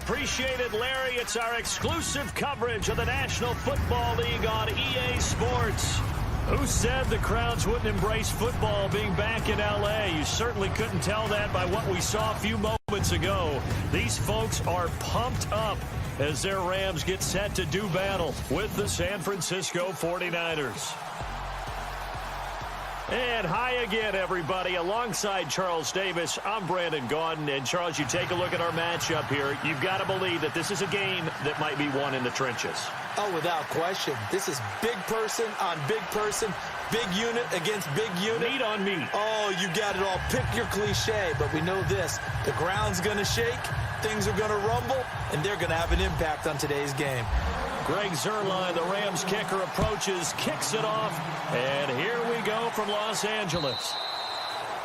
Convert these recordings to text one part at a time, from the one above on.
Appreciate it, Larry. It's our exclusive coverage of the National Football League on EA Sports. Who said the crowds wouldn't embrace football being back in L.A.? You certainly couldn't tell that by what we saw a few moments ago. These folks are pumped up as their Rams get set to do battle with the San Francisco 49ers. And hi again, everybody. Alongside Charles Davis, I'm Brandon Gaudin. And, Charles, you take a look at our matchup here. You've got to believe that this is a game that might be won in the trenches. Oh, without question. This is big person on big person, big unit against big unit. Meat on meat. Oh, you got it all. Pick your cliche, but we know this. The ground's going to shake, things are going to rumble, and they're going to have an impact on today's game. Greg Zuerlein, the Rams kicker, approaches, kicks it off, and here we go from Los Angeles.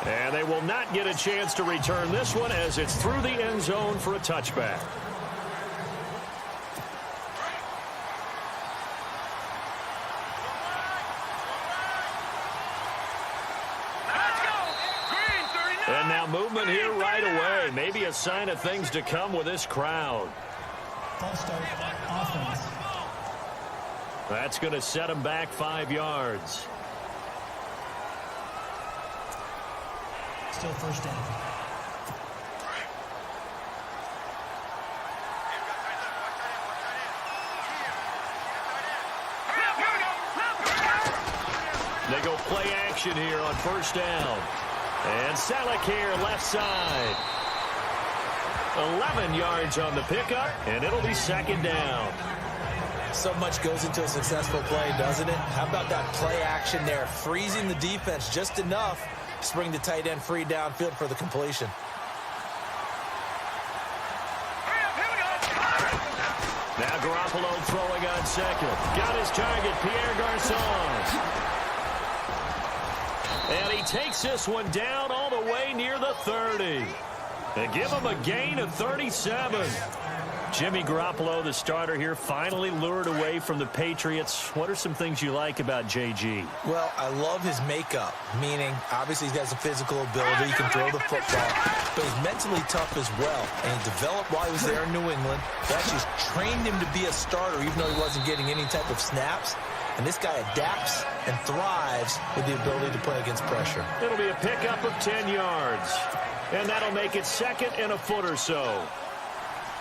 And they will not get a chance to return this one as it's through the end zone for a touchback. And now movement here right away. Maybe a sign of things to come with this crowd. False start, offense. That's going to set him back 5 yards. Still first down. They go play action here on first down. And Salek here, left side. 11 yards on the pickup, and it'll be second down. So much goes into a successful play, doesn't it? How about that play action there? Freezing the defense just enough to bring the tight end free downfield for the completion. Now Garoppolo throwing on second. Got his target, Pierre Garçon. And he takes this one down all the way near the 30. And give him a gain of 37. Jimmy Garoppolo, the starter here, finally lured away from the Patriots. What are some things you like about JG? Well, I love his makeup, meaning obviously he has a physical ability. He can throw the football, but he's mentally tough as well. And he developed while he was there in New England. They actually trained him to be a starter, even though he wasn't getting any type of snaps. And this guy adapts and thrives with the ability to play against pressure. It'll be a pickup of 10 yards. And that'll make it second and a foot or so.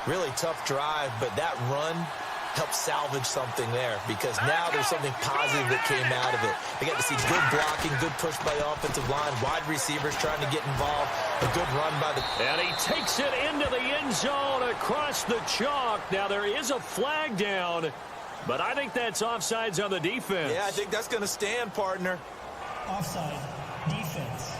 Really tough drive, but that run helped salvage something there because now there's something positive that came out of it. They got to see good blocking, good push by the offensive line, wide receivers trying to get involved, a good run by the... And he takes it into the end zone across the chalk. Now there is a flag down, but I think that's offsides on the defense. Yeah, I think that's going to stand, partner. Offside, defense.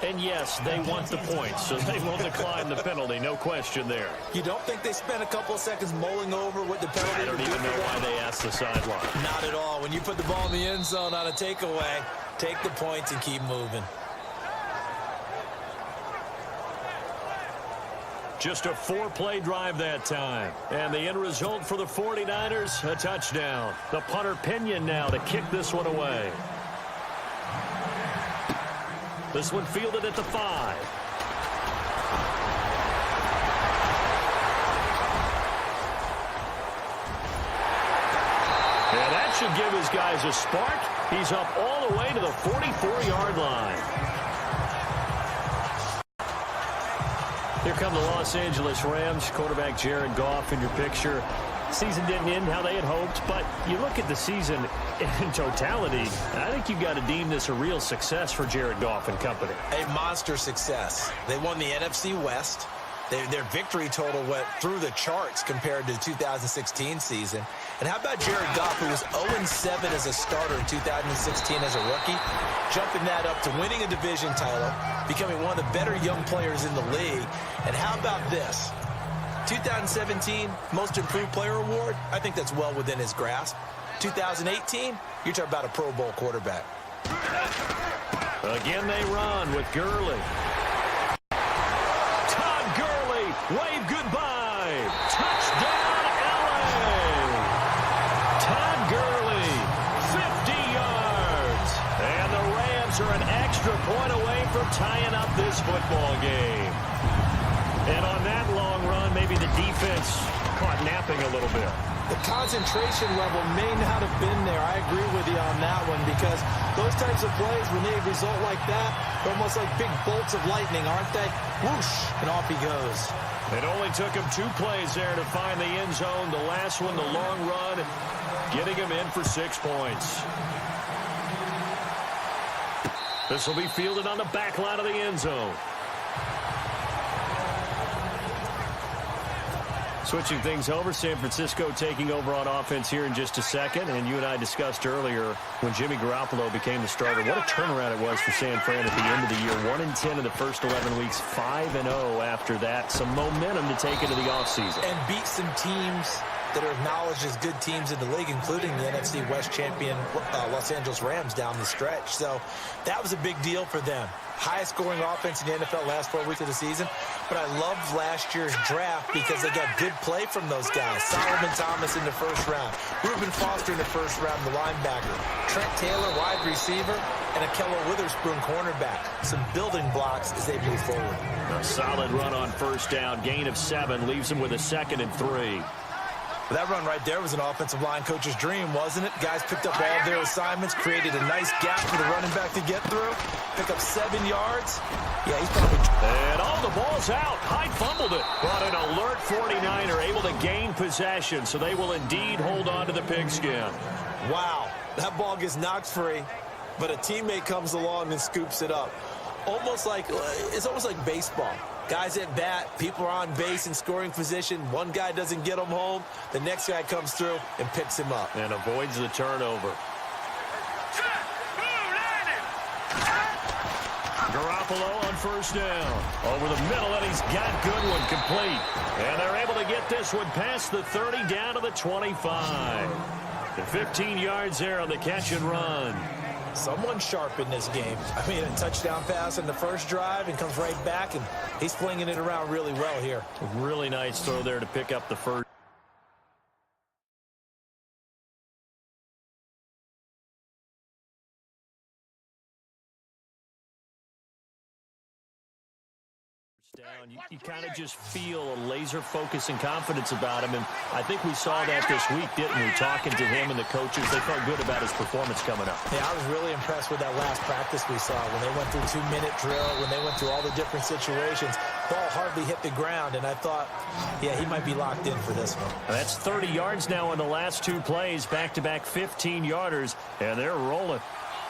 And yes, they want the points, so they will decline the penalty. No question there. You don't think they spent a couple of seconds mulling over what the penalty I don't even know why they asked the sideline. Not at all. When you put the ball in the end zone on a takeaway, take the points and keep moving. Just a 4-play drive that time. And the end result for the 49ers, a touchdown. The punter Pinion now to kick this one away. This one fielded at the 5. And that should give his guys a spark. He's up all the way to the 44-yard line. Here come the Los Angeles Rams. Quarterback Jared Goff in your picture. Season didn't end how they had hoped, but you look at the season in totality, I think you've got to deem this a real success for Jared Goff and company. A monster success. They won the NFC West. Their victory total went through the charts compared to the 2016 season. And how about Jared Goff, who was 0-7 as a starter in 2016 as a rookie, jumping that up to winning a division title, becoming one of the better young players in the league. And how about this? 2017 Most Improved Player Award, I think that's well within his grasp. 2018, you're talking about a Pro Bowl quarterback. Again they run with Gurley. Todd Gurley, wave goodbye. Touchdown, LA. Todd Gurley, 50 yards. And the Rams Lions are an extra point away from tying up this football game. And on that long run, maybe the defense caught napping a little bit. The concentration level may not have been there. I agree with you on that one, because those types of plays, when they result like that, they're almost like big bolts of lightning, aren't they? Whoosh, and off he goes. It only took him 2 plays there to find the end zone. The last one, the long run, getting him in for 6 points. This will be fielded on the back line of the end zone. Switching things over, San Francisco taking over on offense here in just a second. And you and I discussed earlier when Jimmy Garoppolo became the starter, what a turnaround it was for San Fran at the end of the year. 1-10 in the first 11 weeks, 5-0 after that. Some momentum to take into the offseason. And beat some teams that are acknowledged as good teams in the league, including the NFC West champion Los Angeles Rams down the stretch. So that was a big deal for them. Highest scoring offense in the NFL last 4 weeks of the season. But I loved last year's draft because they got good play from those guys. Solomon Thomas in the first round. Reuben Foster in the first round, the linebacker. Trent Taylor, wide receiver. And Akello Witherspoon, cornerback. Some building blocks as they move forward. A solid run on first down. Gain of 7 leaves them with a 2nd and 3. That run right there was an offensive line coach's dream, wasn't it? Guys picked up all their assignments, created a nice gap for the running back to get through, pick up 7 yards. Yeah, he's probably... And all the ball's out. Hyde fumbled it. But an alert 49er able to gain possession, so they will indeed hold on to the pigskin. Wow, that ball gets knocked free, but a teammate comes along and scoops it up. It's almost like baseball. Guys at bat, people are on base in scoring position. One guy doesn't get him home. The next guy comes through and picks him up. And avoids the turnover. Garoppolo on first down. Over the middle, and he's got Goodwin complete. And they're able to get this one past the 30 down to the 25. And 15 yards there on the catch and run. Someone sharp in this game. I mean, a touchdown pass in the first drive and comes right back, and he's flinging it around really well here. A really nice throw there to pick up the first. Down. You kind of just feel a laser focus and confidence about him, and I think we saw that this week, didn't we? Talking to him and the coaches, they felt good about his performance coming up. Yeah, I was really impressed with that last practice we saw when they went through 2-minute drill, when they went through all the different situations. Ball hardly hit the ground, and I thought, yeah, he might be locked in for this one. And that's 30 yards now in the last 2 plays, back-to-back 15-yarders, and they're rolling.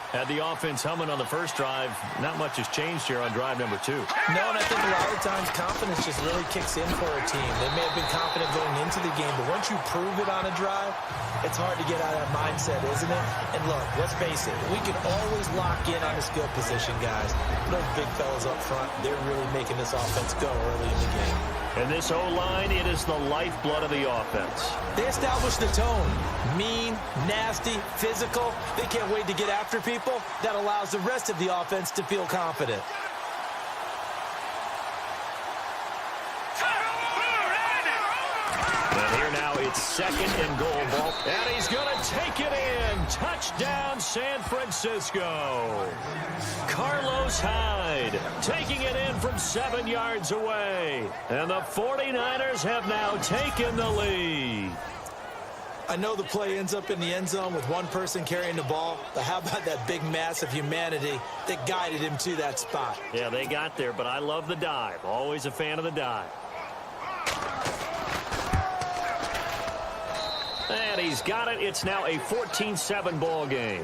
Had the offense humming on the first drive. Not much has changed here on drive number 2. No, and I think a lot of times confidence just really kicks in for a team. They may have been confident going into the game, but once you prove it on a drive, it's hard to get out of that mindset, isn't it? And look, let's face it, we can always lock in on the skill position, guys. Those big fellas up front, they're really making this offense go early in the game. And this O-line, it is the lifeblood of the offense. They establish the tone. Mean, nasty, physical. They can't wait to get after people. That allows the rest of the offense to feel confident. And here now it's 2nd and goal ball. And he's going to take it in. Touchdown, San Francisco. Carlos Hyde taking it in from 7 yards away. And the 49ers have now taken the lead. I know the play ends up in the end zone with one person carrying the ball, but how about that big mass of humanity that guided him to that spot? Yeah, they got there, but I love the dive. Always a fan of the dive. And he's got it. It's now a 14-7 ball game.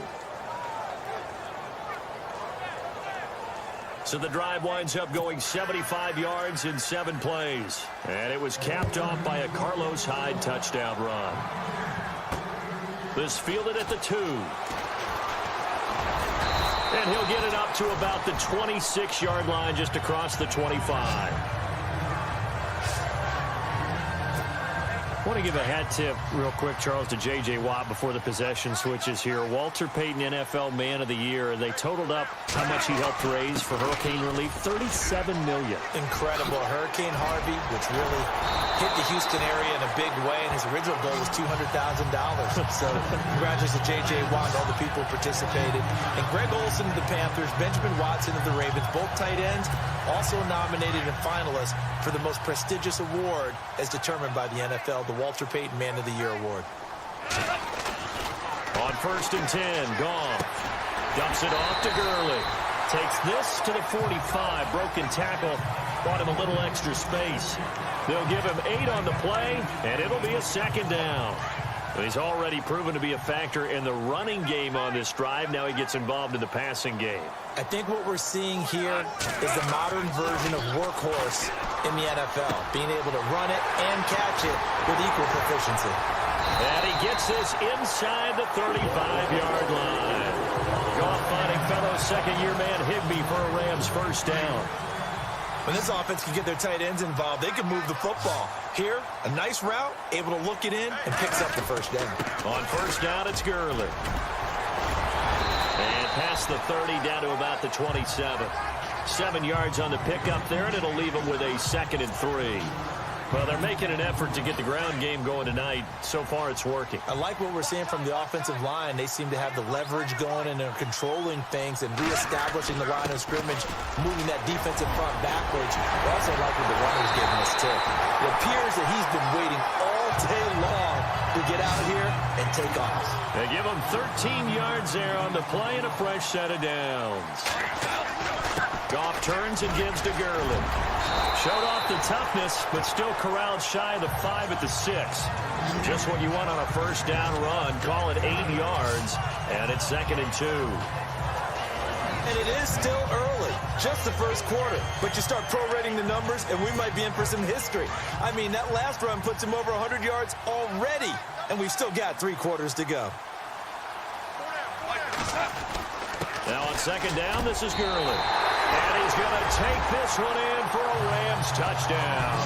So the drive winds up going 75 yards in 7 plays. And it was capped off by a Carlos Hyde touchdown run. This fielded at the 2. And he'll get it up to about the 26-yard line just across the 25. I want to give a hat tip real quick, Charles, to J.J. Watt before the possession switches here. Walter Payton, NFL Man of the Year. They totaled up how much he helped raise for hurricane relief, $37 million. Incredible. Hurricane Harvey, which really hit the Houston area in a big way, and his original goal was $200,000. So congratulations to J.J. Watt and all the people who participated. And Greg Olsen of the Panthers, Benjamin Watson of the Ravens, both tight ends, also nominated and finalists for the most prestigious award as determined by the NFL, the Walter Payton Man of the Year Award. On 1st and 10, Goff dumps it off to Gurley. Takes this to the 45. Broken tackle. Bought him a little extra space. They'll give him 8 on the play, and it'll be a 2nd down. He's already proven to be a factor in the running game on this drive. Now he gets involved in the passing game. I think what we're seeing here is the modern version of workhorse in the NFL, being able to run it and catch it with equal proficiency. And he gets this inside the 35-yard line. Goff finding fellow second-year man Higbee for a Rams 1st down. When this offense can get their tight ends involved, they can move the football. Here, a nice route, able to look it in, and picks up the 1st down. On 1st down, it's Gurley. And past the 30, down to about the 27. 7 yards on the pickup there, and it'll leave them with a 2nd and 3. Well, they're making an effort to get the ground game going tonight. So far, it's working. I like what we're seeing from the offensive line. They seem to have the leverage going, and they're controlling things and reestablishing the line of scrimmage, moving that defensive front backwards. I also like what the runner's giving us, too. It appears that he's been waiting all day long to get out here and take off. They give him 13 yards there on the play and a fresh set of downs. Goff turns and gives to Gurley. Showed off the toughness, but still corralled shy of the 5 at the 6. Just what you want on a 1st down run. Call it 8 yards, and it's 2nd and 2. And it is still early, just the 1st quarter. But you start prorating the numbers, and we might be in for some history. I mean, that last run puts him over 100 yards already, and we've still got 3 quarters to go. Now on 2nd down, this is Gurley. And he's going to take this one in for a Rams touchdown.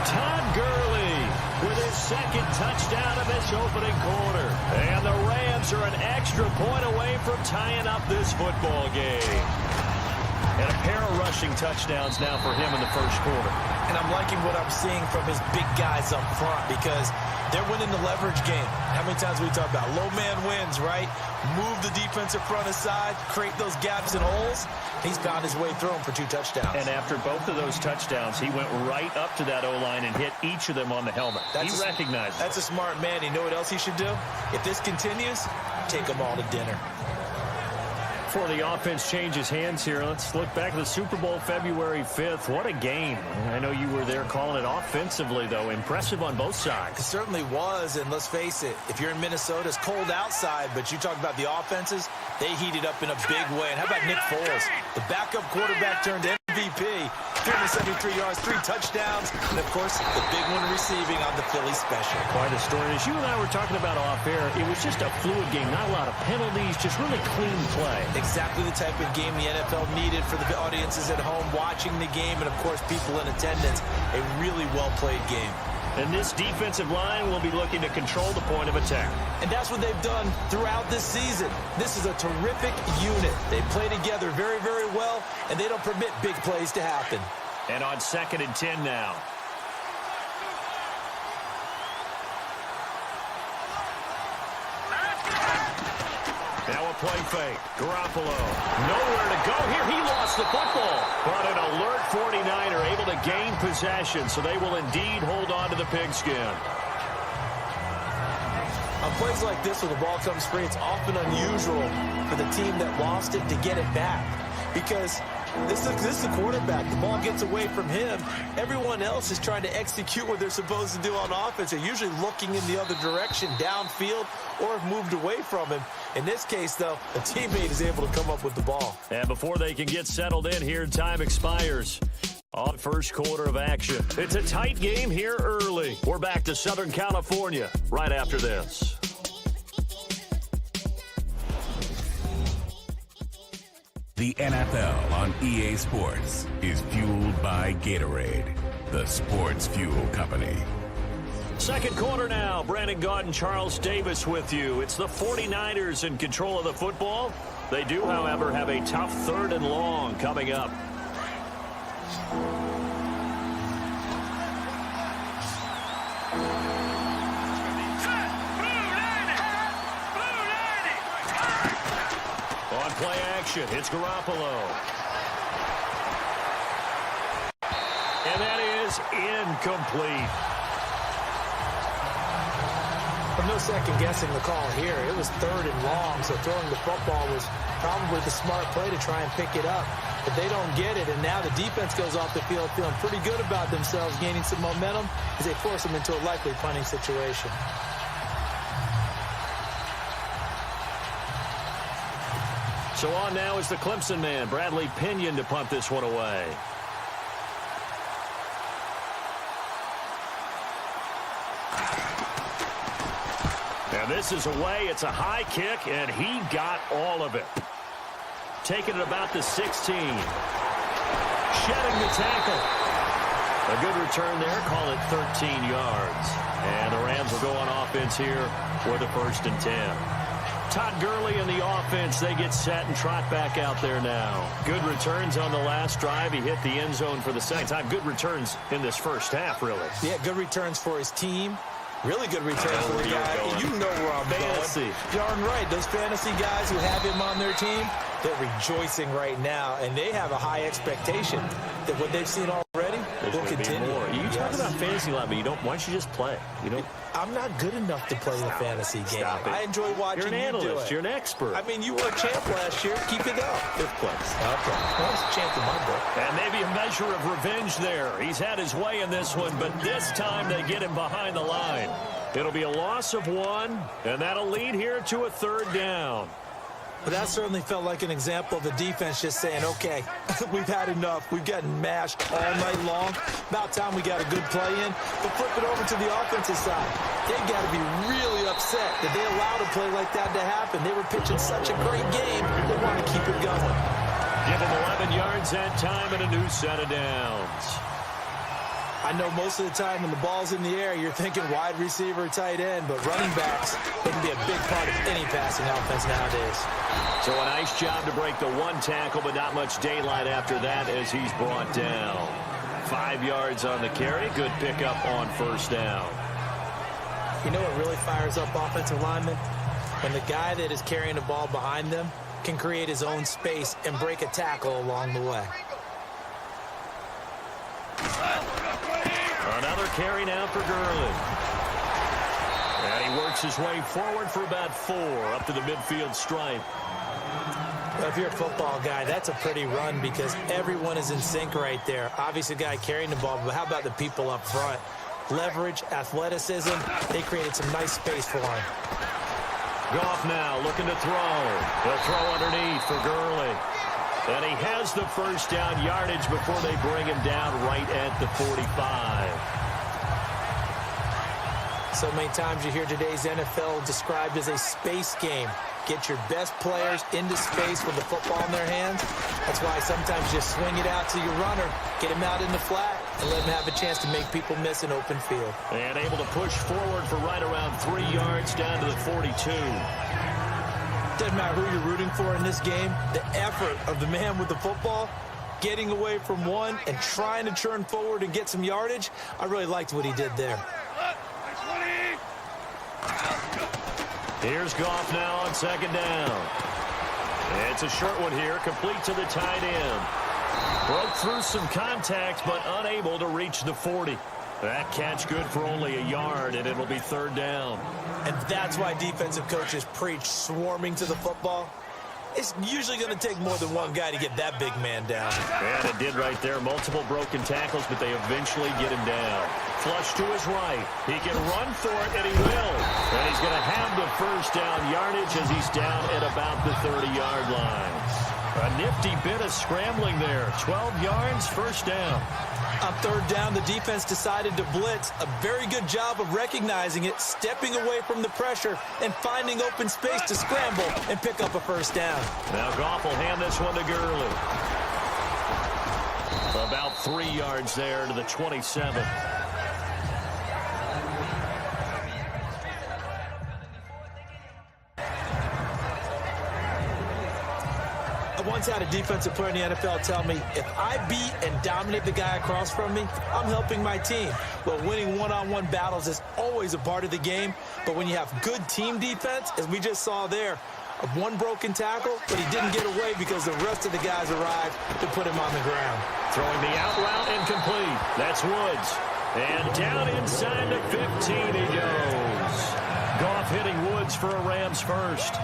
Todd Gurley with his 2nd touchdown of this opening quarter. And the Rams are an extra point away from tying up this football game. And a pair of rushing touchdowns now for him in the 1st quarter. And I'm liking what I'm seeing from his big guys up front because they're winning the leverage game. How many times we talk about low man wins, right? Move the defensive front aside, create those gaps and holes. He's found his way through them for 2 touchdowns. And after both of those touchdowns, he went right up to that O-line and hit each of them on the helmet. He recognized it. That's a smart man. You know what else he should do? If this continues, take them all to dinner. Before the offense changes hands here, let's look back at the Super Bowl February 5th. What a game. I know you were there calling it offensively, though. Impressive on both sides. It certainly was, and let's face it, if you're in Minnesota, it's cold outside, but you talk about the offenses, they heated up in a big way. And how about Nick Foles? The backup quarterback turned MVP, 373 yards, 3 touchdowns, and, of course, the big one receiving on the Philly special. Quite a story. As you and I were talking about off air, it was just a fluid game, not a lot of penalties, just really clean play. Exactly the type of game the NFL needed for the audiences at home watching the game and, of course, people in attendance. A really well-played game. And this defensive line will be looking to control the point of attack. And that's what they've done throughout this season. This is a terrific unit. They play together very, very well, and they don't permit big plays to happen. And on 2nd and 10 now. Now a play fake. Garoppolo. Nowhere to go here. He lost the football. But an alert 49er able to gain possession, so they will indeed hold on to the pigskin. On plays like this, when the ball comes free, it's often unusual for the team that lost it to get it back. Because this is the quarterback. The ball gets away from him. Everyone else is trying to execute what they're supposed to do on offense. They're usually looking in the other direction, downfield, or have moved away from him. In this case, though, a teammate is able to come up with the ball. And before they can get settled in here, time expires. On 1st quarter of action. It's a tight game here early. We're back to Southern California right after this. The NFL on EA Sports is fueled by Gatorade, the sports fuel company. Second quarter now. Brandon Gaudin, Charles Davis with you. It's the 49ers in control of the football. They do, however, have a tough 3rd and long coming up. On play action, it's Garoppolo. And that is incomplete. No second guessing the call here. It was 3rd and long, so throwing the football was probably the smart play to try and pick it up. But they don't get it, and now the defense goes off the field feeling pretty good about themselves, gaining some momentum as they force them into a likely punting situation. So on now is the Clemson man, Bradley Pinion, to punt this one away. And this is away. It's a high kick, and he got all of it. Taking it about the 16. Shedding the tackle. A good return there. Call it 13 yards. And the Rams will go on offense here for the 1st and 10. Todd Gurley and the offense, they get set and trot back out there now. Good returns on the last drive. He hit the end zone for the second time. Good returns in this first half, really. Yeah, good returns for his team. Really good return for the guy. You know where I'm fantasy. Going. Darn right. Those fantasy guys who have him on their team, they're rejoicing right now, and they have a high expectation that what they've seen already will continue. More. You talk about fantasy a lot, but you don't. Why don't you just play? You don't. I'm not good enough to play the fantasy game. I enjoy watching. You're an analyst. You're an expert. I mean, you were a champ last year. Keep it up. 5th place. Okay. Well, it's a champ in my book. And maybe a measure of revenge there. He's had his way in this one, but this time they get him behind the line. It'll be a loss of 1, and that'll lead here to a 3rd down. But that certainly felt like an example of the defense just saying, okay, we've had enough. We've gotten mashed all night long. About time we got a good play in. But flip it over to the offensive side. They got to be really upset that they allowed a play like that to happen. They were pitching such a great game. They want to keep it going. Give them 11 yards that time and a new set of downs. I know most of the time when the ball's in the air, you're thinking wide receiver, tight end, but running backs, they can be a big part of any passing offense nowadays. So a nice job to break the 1 tackle, but not much daylight after that as he's brought down. 5 yards on the carry. Good pickup on 1st down. You know what really fires up offensive linemen? When the guy that is carrying the ball behind them can create his own space and break a tackle along the way. Another carry now for Gurley. And he works his way forward for about 4 up to the midfield stripe. Well, if you're a football guy, that's a pretty run because everyone is in sync right there. Obviously, the guy carrying the ball, but how about the people up front? Leverage, athleticism, they created some nice space for him. Goff now looking to throw. He'll throw underneath for Gurley. And he has the 1st down yardage before they bring him down right at the 45. So many times you hear today's NFL described as a space game. Get your best players into space with the football in their hands. That's why sometimes you just swing it out to your runner, get him out in the flat, and let him have a chance to make people miss an open field. And able to push forward for right around 3 yards down to the 42. Doesn't matter who you're rooting for in this game. The effort of the man with the football, getting away from one and trying to turn forward and get some yardage, I really liked what he did there. Here's Goff now on 2nd down. It's a short one here, complete to the tight end. Broke through some contact, but unable to reach the 40. That catch good for only a yard, and it'll be 3rd down. And that's why defensive coaches preach swarming to the football. It's usually going to take more than one guy to get that big man down. And it did right there. Multiple broken tackles, but they eventually get him down. Flush to his right. He can run for it, and he will. And he's going to have the 1st down yardage as he's down at about the 30-yard line. A nifty bit of scrambling there. 12 yards, 1st down. On 3rd down, the defense decided to blitz. A very good job of recognizing it, stepping away from the pressure, and finding open space to scramble and pick up a 1st down. Now Goff will hand this one to Gurley. About 3 yards there to the 27. once had a defensive player in the NFL tell me, if I beat and dominate the guy across from me, I'm helping my team. Well, winning one-on-one battles is always a part of the game, but when you have good team defense, as we just saw there, one broken tackle, but he didn't get away because the rest of the guys arrived to put him on the ground. Throwing the out route incomplete. That's Woods. And down inside the 15 he goes. Goff hitting Woods for a Rams first.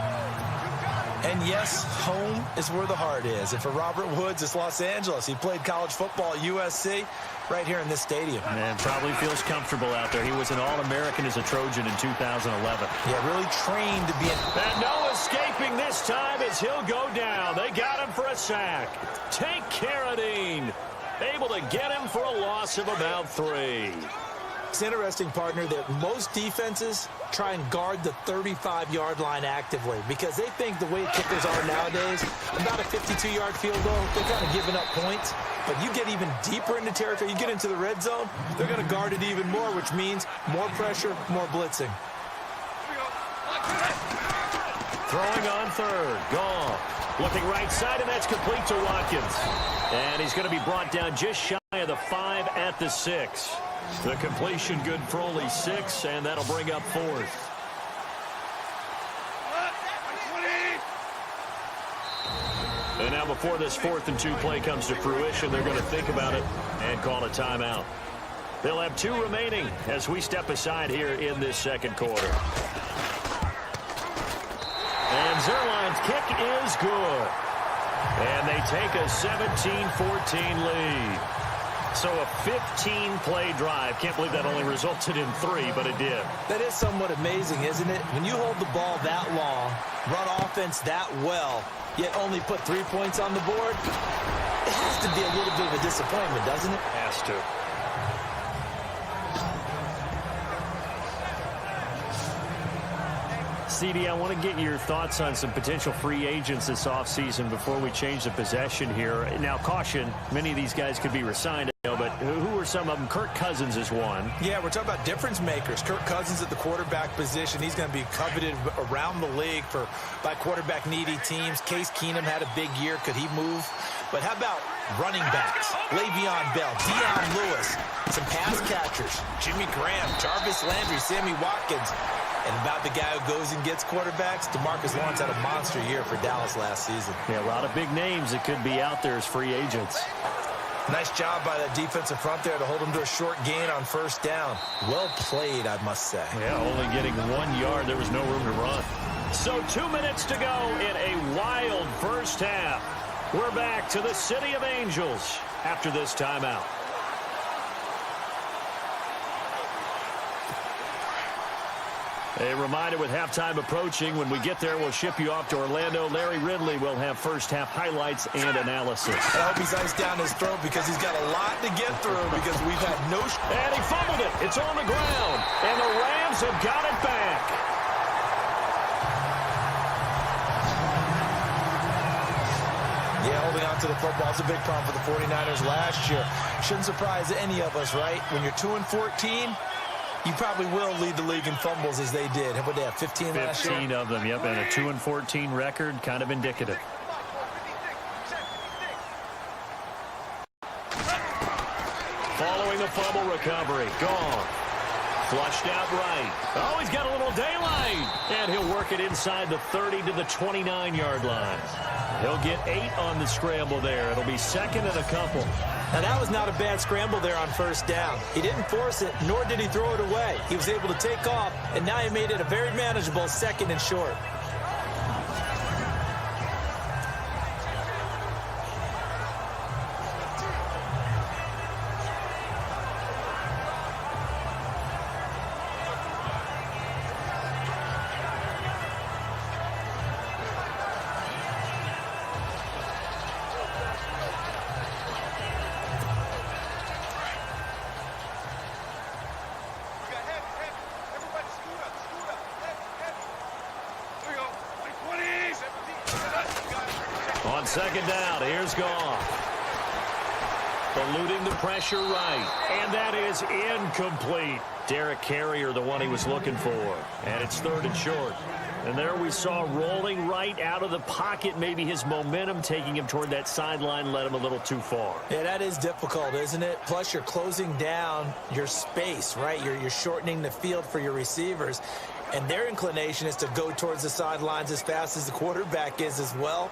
And yes, home is where the heart is. And for Robert Woods, it's Los Angeles. He played college football at USC right here in this stadium. And probably feels comfortable out there. He was an All-American as a Trojan in 2011. Yeah, really trained to be And no escaping this time as he'll go down. They got him for a sack. Take Carradine. Able to get him for a loss of about 3. It's interesting, partner, that most defenses try and guard the 35-yard line actively because they think the way kickers are nowadays, about a 52-yard field goal, they're kind of giving up points. But you get even deeper into territory, you get into the red zone, they're going to guard it even more, which means more pressure, more blitzing. Throwing on third. Gone. Looking right side, and that's complete to Watkins. And he's going to be brought down just shy of the 5 at the 6. The completion good for only 6, and that'll bring up 4th. And now before this 4th and 2 play comes to fruition, they're going to think about it and call a timeout. They'll have 2 remaining as we step aside here in this second quarter. And Zerline's kick is good. And they take a 17-14 lead. So a 15-play drive. Can't believe that only resulted in 3, but it did. That is somewhat amazing, isn't it? When you hold the ball that long, run offense that well, yet only put 3 points on the board, it has to be a little bit of a disappointment, doesn't it? Has to. CD, I want to get your thoughts on some potential free agents this offseason before we change the possession here. Now, caution, many of these guys could be resigned, but who are some of them? Kirk Cousins is one. Yeah, we're talking about difference makers. Kirk Cousins at the quarterback position. He's going to be coveted around the league by quarterback-needy teams. Case Keenum had a big year. Could he move? But how about running backs? Le'Veon Bell, Deion Lewis, some pass catchers. Jimmy Graham, Jarvis Landry, Sammy Watkins. And about the guy who goes and gets quarterbacks, DeMarcus Lawrence had a monster year for Dallas last season. Yeah, a lot of big names that could be out there as free agents. Nice job by that defensive front there to hold him to a short gain on first down. Well played, I must say. Yeah, only getting 1 yard. There was no room to run. So 2 minutes to go in a wild first half. We're back to the City of Angels after this timeout. A reminder with halftime approaching, when we get there, we'll ship you off to Orlando. Larry Ridley will have first half highlights and analysis. I hope he's iced down his throat because he's got a lot to get through because we've had no... And he fumbled it. It's on the ground. And the Rams have got it back. Yeah, holding on to the football is a big problem for the 49ers last year. Shouldn't surprise any of us, right? When you're 2-14... you probably will lead the league in fumbles as they did. How about they have 15 last year? 15 of them, yep, and a 2-14 record, kind of indicative. Following the fumble recovery, gone. Flushed out right. Oh, he's got a little daylight. And he'll work it inside the 30 to the 29-yard line. He'll get 8 on the scramble there. It'll be second and a couple. Now, that was not a bad scramble there on first down. He didn't force it, nor did he throw it away. He was able to take off, and now he made it a very manageable second and short. On second down, here's Goff. Eluding the pressure right. And that is incomplete. Derek Carrier, the one he was looking for. And it's third and short. And there we saw rolling right out of the pocket. Maybe his momentum taking him toward that sideline led him a little too far. Yeah, that is difficult, isn't it? Plus, you're closing down your space, right? You're shortening the field for your receivers. And their inclination is to go towards the sidelines as fast as the quarterback is as well.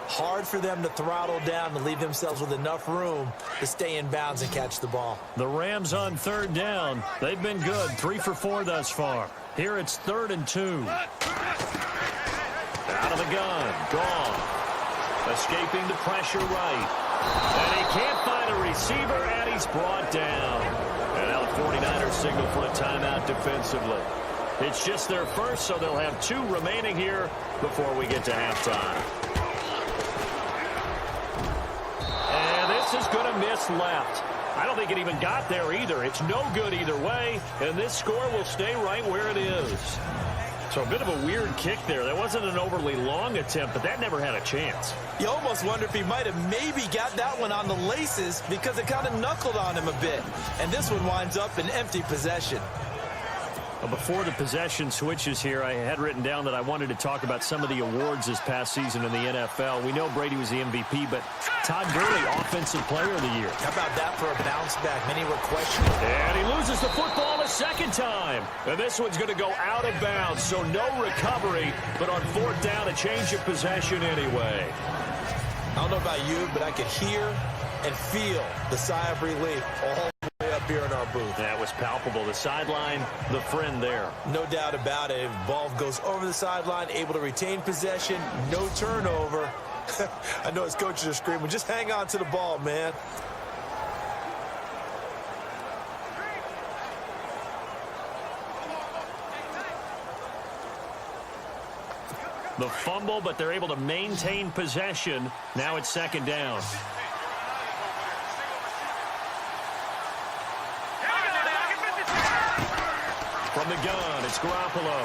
Hard for them to throttle down and leave themselves with enough room to stay in bounds and catch the ball. The Rams on third down. They've been good, 3 for 4 thus far. Here it's 3rd and 2. Out of the gun, gone. Escaping the pressure right. And he can't find a receiver, and he's brought down. And now the 49ers signal for a timeout defensively. It's just their first, so they'll have 2 remaining here before we get to halftime. And this is going to miss left. I don't think it even got there either. It's no good either way, and this score will stay right where it is. So a bit of a weird kick there. That wasn't an overly long attempt, but that never had a chance. You almost wonder if he might have maybe got that one on the laces because it kind of knuckled on him a bit. And this one winds up in empty possession. Before the possession switches here, I had written down that I wanted to talk about some of the awards this past season in the NFL. We know Brady was the MVP, but Todd Gurley, Offensive Player of the Year. How about that for a bounce back? Many were questioning. And he loses the football a second time. And this one's going to go out of bounds, so no recovery, but on 4th down, a change of possession anyway. I don't know about you, but I could hear and feel the sigh of relief all the way up here in our booth. That was palpable. The sideline, the friend there. No doubt about it. Ball goes over the sideline, able to retain possession, no turnover. I know his coaches are screaming, just hang on to the ball, man. The fumble, but they're able to maintain possession. Now it's 2nd down. From the gun, it's Garoppolo.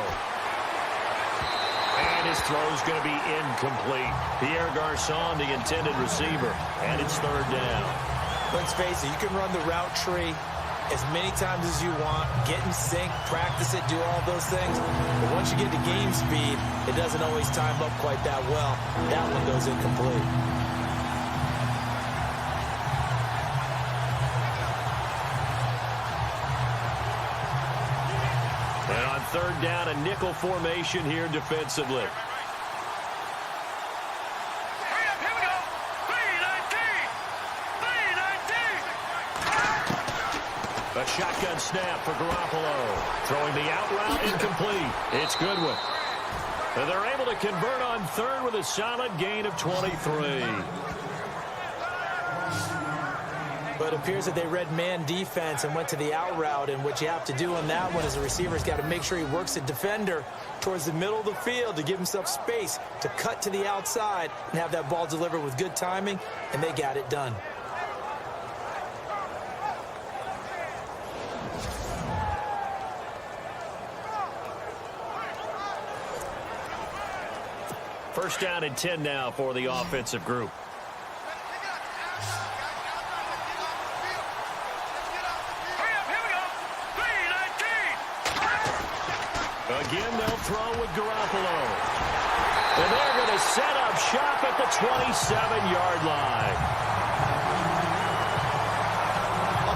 And his throw's going to be incomplete. Pierre Garçon, the intended receiver. And it's 3rd down. Let's face it, you can run the route tree as many times as you want, get in sync, practice it, do all those things. But once you get to game speed, it doesn't always time up quite that well. That one goes incomplete. And on 3rd down, a nickel formation here defensively. A shotgun snap for Garoppolo. Throwing the out route, incomplete. It's Goodwin. And they're able to convert on 3rd with a solid gain of 23. But it appears that they read man defense and went to the out route. And what you have to do on that one is the receiver's got to make sure he works the defender towards the middle of the field to give himself space to cut to the outside and have that ball delivered with good timing, and they got it done. First down and 10 now for the offensive group. Again, they'll throw with Garoppolo. And they're going to set up shop at the 27-yard line.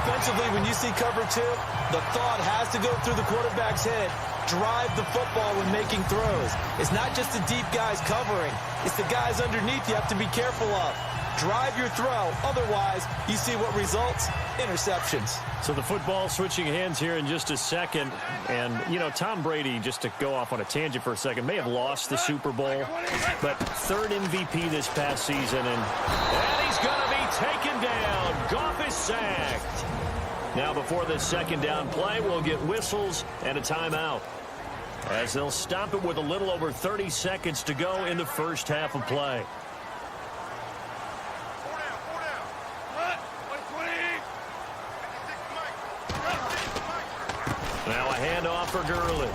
Offensively, when you see cover 2, the thought has to go through the quarterback's head. Drive the football when making throws. It's not just the deep guys covering. It's the guys underneath you have to be careful of. Drive your throw. Otherwise, you see what results? Interceptions. So the football switching hands here in just a second. And, you know, Tom Brady, just to go off on a tangent for a second, may have lost the Super Bowl, but 3rd MVP this past season. And he's going to be taken down. Goff is sacked. Now before this 2nd down play, we'll get whistles and a timeout, as they'll stop it with a little over 30 seconds to go in the first half of play. Now a handoff for Gurley.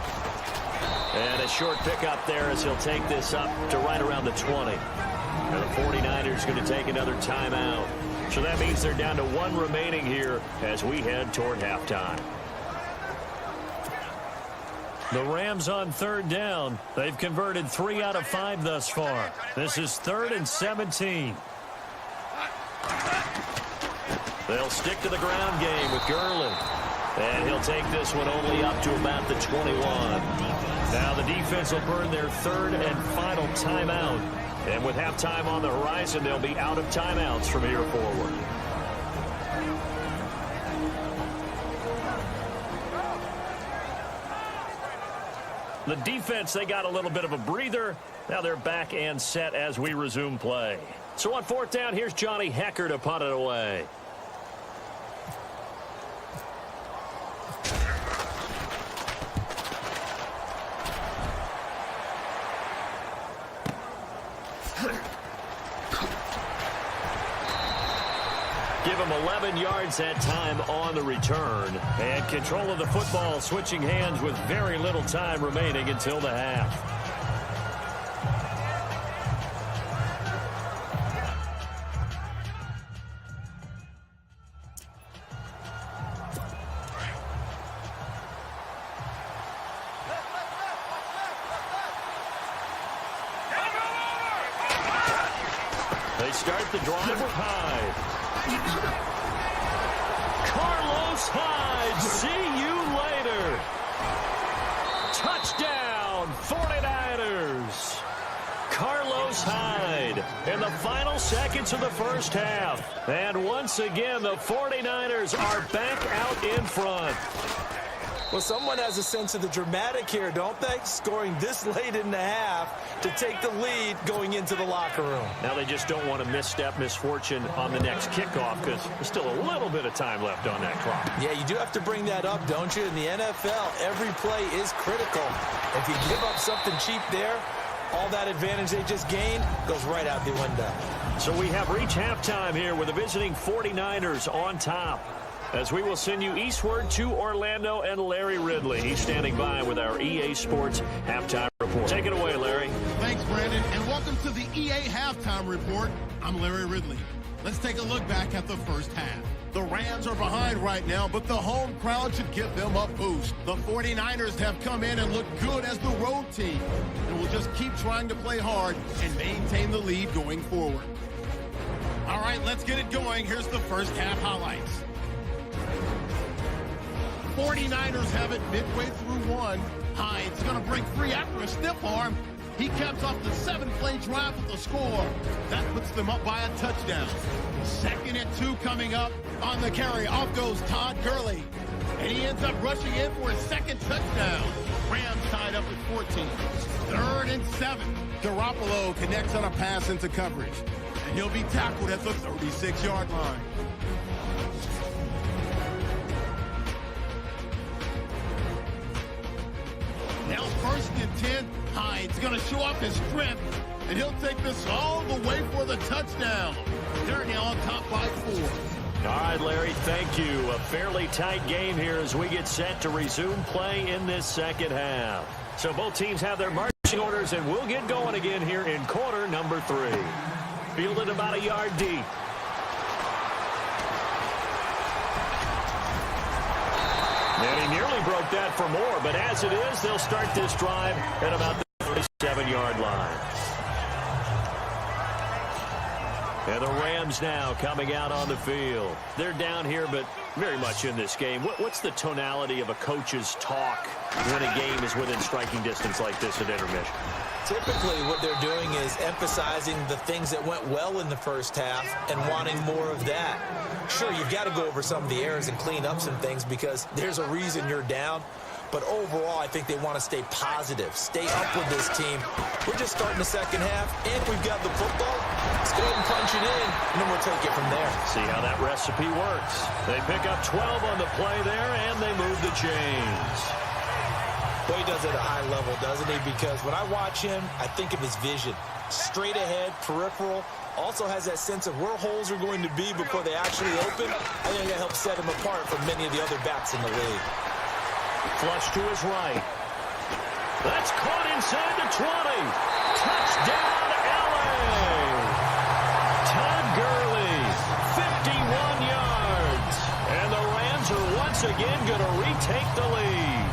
And a short pickup there as he'll take this up to right around the 20. And the 49ers going to take another timeout. So that means they're down to 1 remaining here as we head toward halftime. The Rams on third down. They've converted 3 out of 5 thus far. This is 3rd and 17. They'll stick to the ground game with Gurley. And he'll take this one only up to about the 21. Now the defense will burn their 3rd and final timeout. And with halftime on the horizon, they'll be out of timeouts from here forward. The defense, they got a little bit of a breather. Now they're back and set as we resume play. So on 4th down, here's Johnny Hecker to punt it away. Give him 11 yards that time on the return. And control of the football switching hands with very little time remaining until the half. They start the drive with Hyde. Carlos Hyde, see you later. Touchdown, 49ers. Carlos Hyde in the final seconds of the first half. And once again, the 49ers are back out in front. Well, someone has a sense of the dramatic here, don't they? Scoring this late in the half to take the lead going into the locker room. Now they just don't want to misstep misfortune on the next kickoff because there's still a little bit of time left on that clock. Yeah, you do have to bring that up, don't you? In the NFL, every play is critical. If you give up something cheap there, all that advantage they just gained goes right out the window. So we have reached halftime here with the visiting 49ers on top. As we will send you eastward to Orlando and Larry Ridley. He's standing by with our EA Sports Halftime Report. Take it away, Larry. Thanks, Brandon, and welcome to the EA Halftime Report. I'm Larry Ridley. Let's take a look back at the first half. The Rams are behind right now, but the home crowd should give them a boost. The 49ers have come in and looked good as the road team, and will just keep trying to play hard and maintain the lead going forward. All right, let's get it going. Here's the first half highlights. 49ers have it midway through one. Hyde's going to break free after a stiff arm. He caps off the 7-play drive with the score. That puts them up by a touchdown. 2nd and 2 coming up. On the carry, off goes Todd Gurley. And he ends up rushing in for his 2nd touchdown. Rams tied up at 14. 3rd and 7. Garoppolo connects on a pass into coverage. And he'll be tackled at the 36-yard line. Now 1st and 10, Hyde's going to show off his strength, and he'll take this all the way for the touchdown. They're now on top by 4. All right, Larry, thank you. A fairly tight game here as we get set to resume play in this second half. So both teams have their marching orders, and we'll get going again here in quarter number 3. Fielded about a yard deep. And he nearly broke that for more, but as it is, they'll start this drive at about the 37-yard line. And the Rams now coming out on the field. They're down here, but very much in this game. What's the tonality of a coach's talk when a game is within striking distance like this at intermission? Typically, what they're doing is emphasizing the things that went well in the first half and wanting more of that. Sure, you've got to go over some of the errors and clean up some things because there's a reason you're down. But overall, I think they want to stay positive, stay up with this team. We're just starting the second half, and we've got the football. Let's go ahead and punch it in, and then we'll take it from there. See how that recipe works. They pick up 12 on the play there, and they move the chains. Boy, he does it at a high level, doesn't he? Because when I watch him, I think of his vision. Straight ahead, peripheral. Also has that sense of where holes are going to be before they actually open. I think that helps set him apart from many of the other backs in the league. Flush to his right. That's caught inside the 20. Touchdown, LA. Todd Gurley, 51 yards. And the Rams are once again going to retake the lead.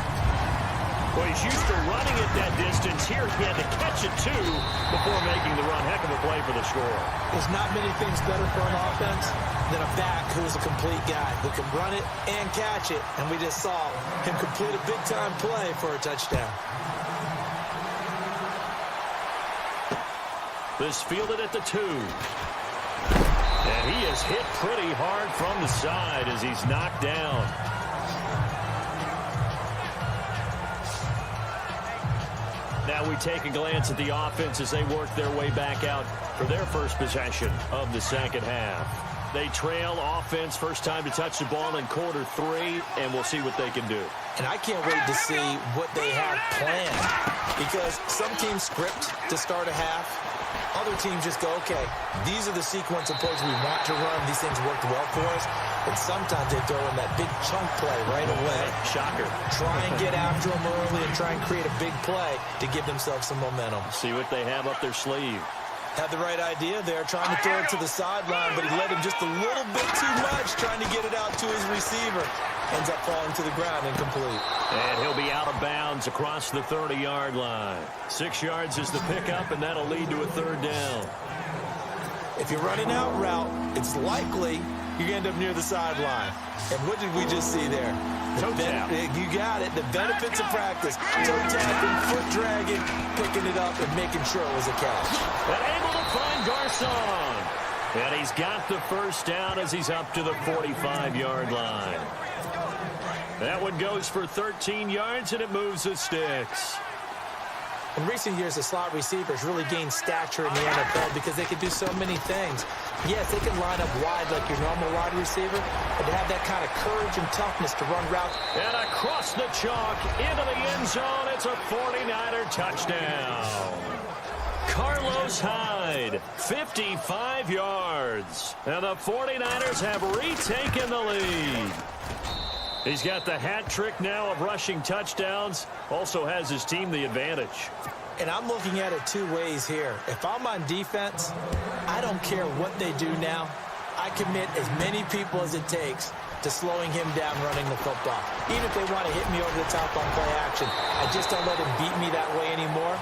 Well, he's used to running it that distance. Here he had to catch it, too, before making the run. Heck of a play for the score. There's not many things better for an offense than a back who's a complete guy who can run it and catch it. And we just saw him complete a big-time play for a touchdown. This fielded at the 2. And he is hit pretty hard from the side as he's knocked down. Now we take a glance at the offense as they work their way back out for their first possession of the second half. They trail offense, first time to touch the ball in quarter 3, and we'll see what they can do. And I can't wait to see what they have planned, because some teams script to start a half. Other teams just go, okay, these are the sequence of plays we want to run. These things worked well for us. And sometimes they throw in that big chunk play right away. Shocker. Try and get after them early and try and create a big play to give themselves some momentum. See what they have up their sleeve. Had the right idea there, trying to throw it to the sideline, but he led him just a little bit too much, trying to get it out to his receiver. Ends up falling to the ground incomplete. And he'll be out of bounds across the 30-yard line. 6 yards is the pickup, and that'll lead to a third down. If you're running out route, it's likely you're going to end up near the sideline. And what did we just see there? Toe tap. You got it. The benefits of practice. Toe tapping, foot dragging, picking it up, and making sure it was a catch. And able to find Garcon. And he's got the first down as he's up to the 45-yard line. That one goes for 13 yards, and it moves the sticks. In recent years, the slot receivers really gained stature in the NFL because they can do so many things. Yes, they can line up wide like your normal wide receiver, but to have that kind of courage and toughness to run routes. And across the chalk, into the end zone, it's a 49er touchdown. Carlos Hyde, 55 yards. And the 49ers have retaken the lead. He's got the hat trick now of rushing touchdowns. Also has his team the advantage. And I'm looking at it two ways here. If I'm on defense, I don't care what they do now. I commit as many people as it takes to slowing him down running the football. Even if they want to hit me over the top on play action, I just don't let him beat me that way anymore.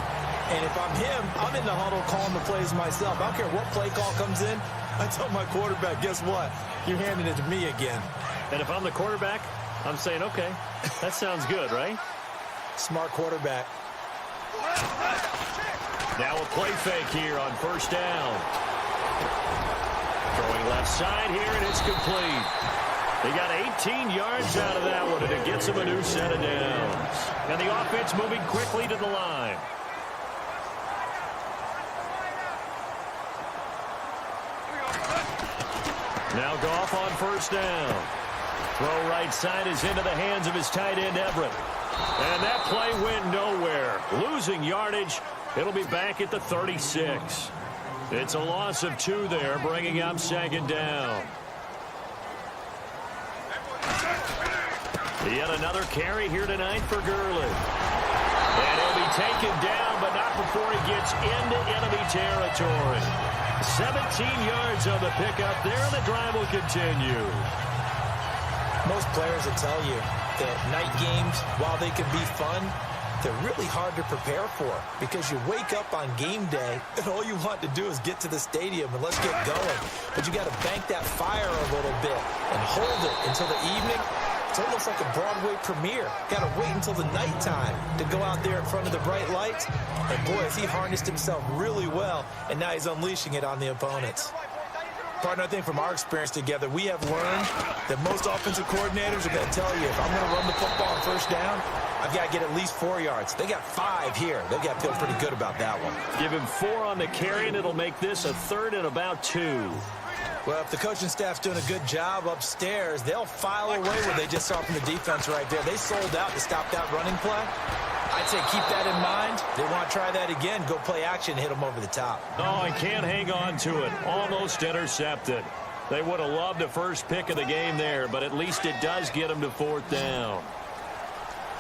And if I'm him, I'm in the huddle calling the plays myself. I don't care what play call comes in. I tell my quarterback, guess what? You're handing it to me again. And if I'm the quarterback, I'm saying, okay, that sounds good, right? Smart quarterback. Now a play fake here on first down. Throwing left side here, and it's complete. They got 18 yards out of that one, and it gets them a new set of downs. And the offense moving quickly to the line. Now Goff on first down. Throw right side is into the hands of his tight end, Everett. And that play went nowhere. Losing yardage. It'll be back at the 36. It's a loss of 2 there, bringing up second down. Yet another carry here tonight for Gurley. And he'll be taken down, but not before he gets into enemy territory. 17 yards on the pickup there, and the drive will continue. Most players will tell you that night games, while they can be fun, they're really hard to prepare for because you wake up on game day and all you want to do is get to the stadium and let's get going. But you got to bank that fire a little bit and hold it until the evening. It's almost like a Broadway premiere. Got to wait until the nighttime to go out there in front of the bright lights. And boy, has he harnessed himself really well, and now he's unleashing it on the opponents. Partner, I think from our experience together, we have learned that most offensive coordinators are going to tell you, if I'm going to run the football on first down, I've got to get at least 4 yards. They got 5 here. They've got to feel pretty good about that one. Give him 4 on the carry, and it'll make this a third and about 2. Well, if the coaching staff's doing a good job upstairs, they'll file away what they just saw from the defense right there. They sold out to stop that running play. I'd say keep that in mind. They want to try that again. Go play action, hit them over the top. Oh, and can't hang on to it. Almost intercepted. They would have loved the first pick of the game there, but at least it does get them to 4th down.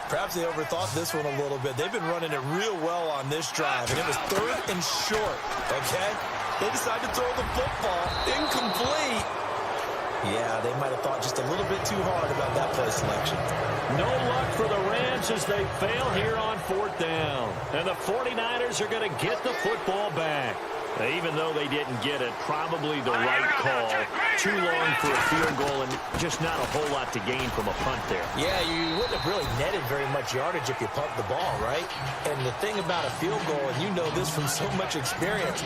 Perhaps they overthought this one a little bit. They've been running it real well on this drive, and it was 3rd and short, okay? They decided to throw the football incomplete. Yeah, they might have thought just a little bit too hard about that play selection. No luck for the Rams as they fail here on 4th down. And the 49ers are going to get the football back. Even though they didn't get it, probably the right call. Too long for a field goal and just not a whole lot to gain from a punt there. Yeah, you wouldn't have really netted very much yardage if you pumped the ball, right? And the thing about a field goal, and you know this from so much experience,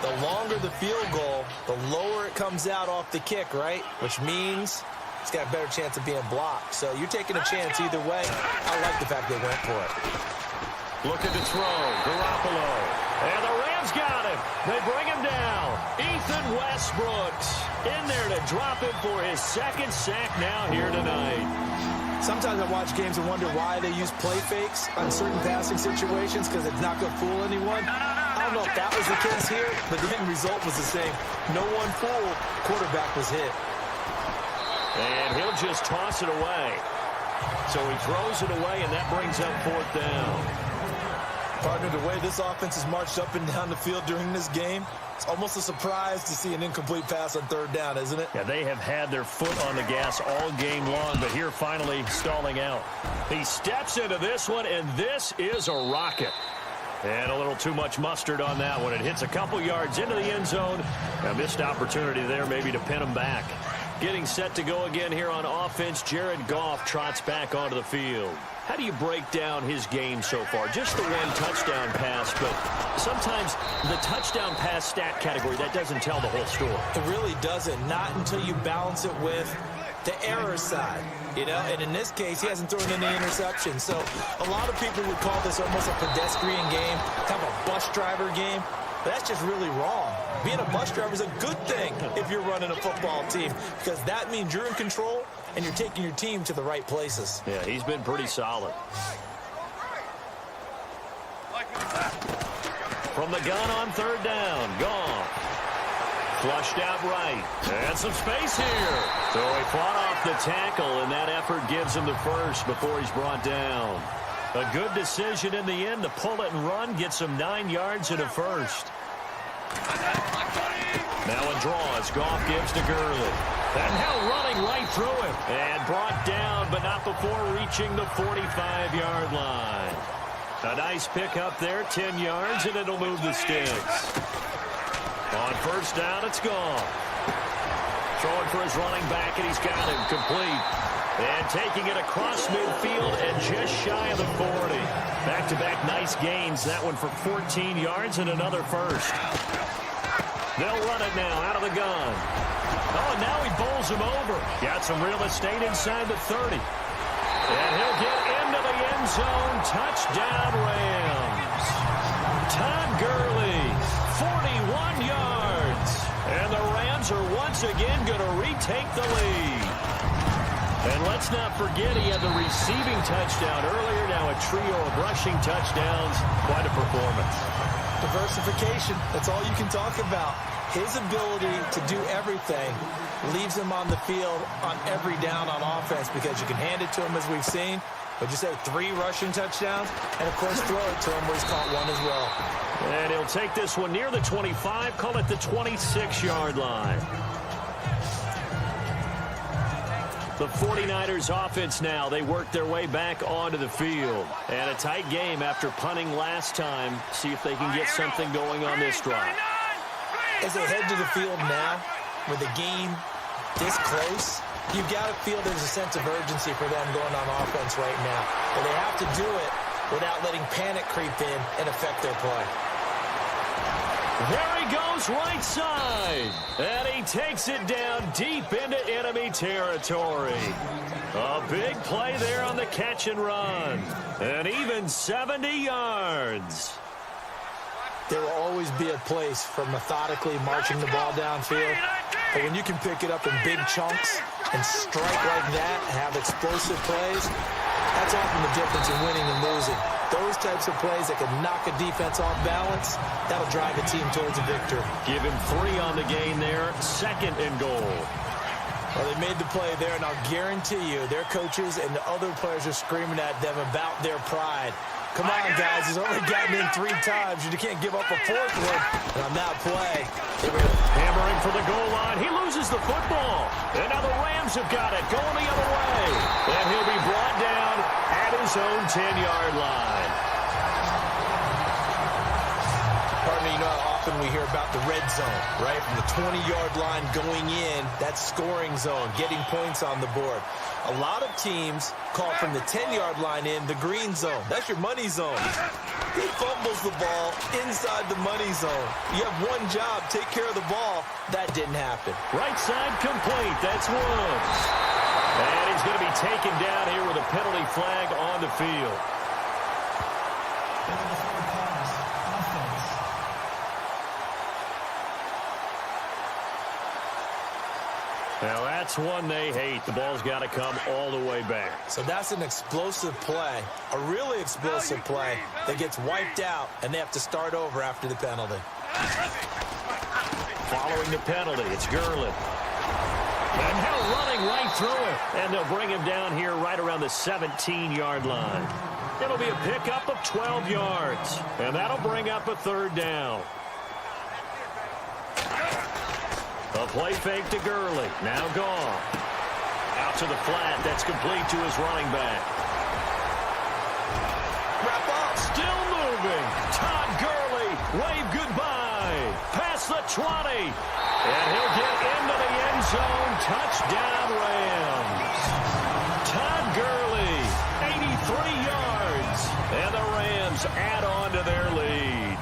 the longer the field goal, the lower it comes out off the kick, right? Which means it's got a better chance of being blocked. So you're taking a chance either way. I like the fact they went for it. Look at the throw. Garoppolo. And the Rams got him. They bring him down. Ethan Westbrooks in there to drop him for his 2nd sack now here tonight. Sometimes I watch games and wonder why they use play fakes on certain passing situations because it's not going to fool anyone. I don't know if that was the case here, but the end result was the same. No one fooled. Quarterback was hit. And he'll just toss it away. So he throws it away, and that brings up 4th down. Partner, the way this offense has marched up and down the field during this game, it's almost a surprise to see an incomplete pass on 3rd down, isn't it? Yeah, they have had their foot on the gas all game long, but here finally stalling out. He steps into this one, and this is a rocket. And a little too much mustard on that one. It hits a couple yards into the end zone. A missed opportunity there maybe to pin him back. Getting set to go again here on offense, Jared Goff trots back onto the field. How do you break down his game so far? Just the one touchdown pass, but sometimes the touchdown pass stat category, that doesn't tell the whole story. It really doesn't. Not until you balance it with the error side, you know, and in this case, he hasn't thrown any interceptions. So a lot of people would call this almost a pedestrian game, kind of a bus driver game. But that's just really wrong. Being a bus driver is a good thing if you're running a football team because that means you're in control and you're taking your team to the right places. Yeah, he's been pretty solid. From the gun on 3rd down, Goff. Flushed out right. And some space here. So he fought off the tackle, and that effort gives him the first before he's brought down. A good decision in the end to pull it and run, gets him 9 yards and a first. Now a draw as Goff gives to Gurley. And now running right through him. And brought down, but not before reaching the 45-yard line. A nice pick up there, 10 yards, and it'll move the sticks. On 1st down, it's Goff. Throwing for his running back, and he's got him complete. And taking it across midfield and just shy of the 40. Back-to-back nice gains. That one for 14 yards and another first. They'll run it now out of the gun. Oh, and now he bowls him over. Got some real estate inside the 30. And he'll get into the end zone. Touchdown, Rams. Todd Gurley, 41 yards. And the Rams are once again going to retake the lead. And let's not forget he had the receiving touchdown earlier. Now a trio of rushing touchdowns. Quite a performance. Diversification, that's all you can talk about. His ability to do everything leaves him on the field on every down on offense because you can hand it to him as we've seen. But you say 3 rushing touchdowns and, of course, throw it to him where he's caught one as well. And he'll take this one near the 25, call it the 26-yard line. The 49ers offense now, they work their way back onto the field. And a tight game after punting last time. See if they can get something going on this drive. As they head to the field now, with the game this close, you've got to feel there's a sense of urgency for them going on offense right now. But they have to do it without letting panic creep in and affect their play. There he goes right side. And he takes it down deep into enemy territory. A big play there on the catch and run. And even 70 yards. There will always be a place for methodically marching the ball downfield. But when you can pick it up in big chunks and strike like that and have explosive plays, that's often the difference in winning and losing. Those types of plays that can knock a defense off balance, that'll drive a team towards a victory. Give him 3 on the gain there. 2nd and goal. Well, they made the play there, and I'll guarantee you their coaches and the other players are screaming at them about their pride. Come on, guys. He's already gotten in 3 times. You can't give up a 4th one. And on that play, hammering for the goal line. He loses the football. And now the Rams have got it going the other way. And he'll be brought down at his own 10-yard line. Pardon me, you know how often we hear about the red zone, right? From the 20-yard line going in, that scoring zone, getting points on the board. A lot of teams call from the 10-yard line in the green zone. That's your money zone. He fumbles the ball inside the money zone. You have one job, take care of the ball. That didn't happen. Right side complete. That's Woods. And he's going to be taken down here with a penalty flag on the field. Now, that's one they hate. The ball's got to come all the way back. So that's an explosive play, a really explosive play that gets wiped out, and they have to start over after the penalty. Following the penalty, it's Gurley. And now running right through it. And they'll bring him down here right around the 17-yard line. It'll be a pickup of 12 yards. And that'll bring up a 3rd down. A play fake to Gurley. Now gone. Out to the flat. That's complete to his running back. Wrap up. Still moving. Todd Gurley. Wave goodbye. Past the 20. And he'll get into the end zone. Touchdown Rams. Todd Gurley. 83 yards. And the Rams add on to their lead.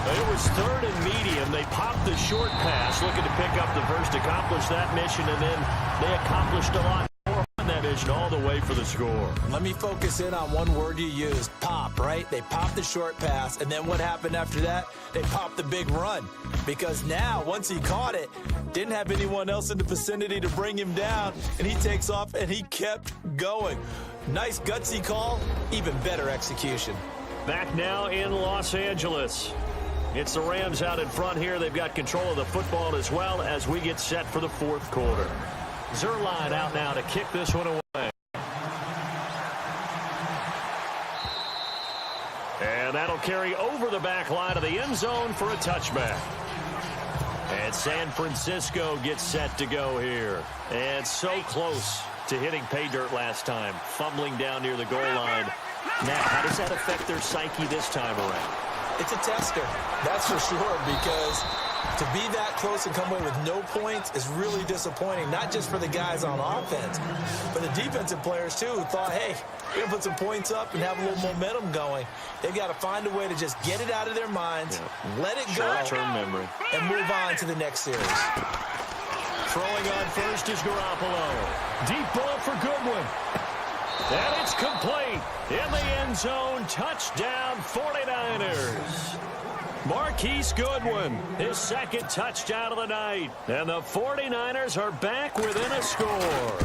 It was 3rd and medium. They popped the short pass, looking to pick up the first, accomplish that mission, and then they accomplished a lot more on that mission all the way for the score. Let me focus in on one word you used, pop, right? They popped the short pass, and then what happened after that? They popped the big run. Because now, once he caught it, didn't have anyone else in the vicinity to bring him down, and he takes off, and he kept going. Nice gutsy call, even better execution. Back now in Los Angeles. It's the Rams out in front here. They've got control of the football as well as we get set for the 4th quarter. Zuerlein out now to kick this one away. And that'll carry over the back line of the end zone for a touchback. And San Francisco gets set to go here. And so close to hitting pay dirt last time, fumbling down near the goal line. Now, how does that affect their psyche this time around? It's a tester, that's for sure, because to be that close and come away with no points is really disappointing, not just for the guys on offense, but the defensive players, too, who thought, hey, we're going to put some points up and have a little momentum going. They've got to find a way to just get it out of their minds, let it go, short-term memory, and move on to the next series. Throwing on first is Garoppolo. Deep ball for Goodwin. And it's complete. In the end zone, touchdown 49ers. Marquise Goodwin, his 2nd touchdown of the night. And the 49ers are back within a score.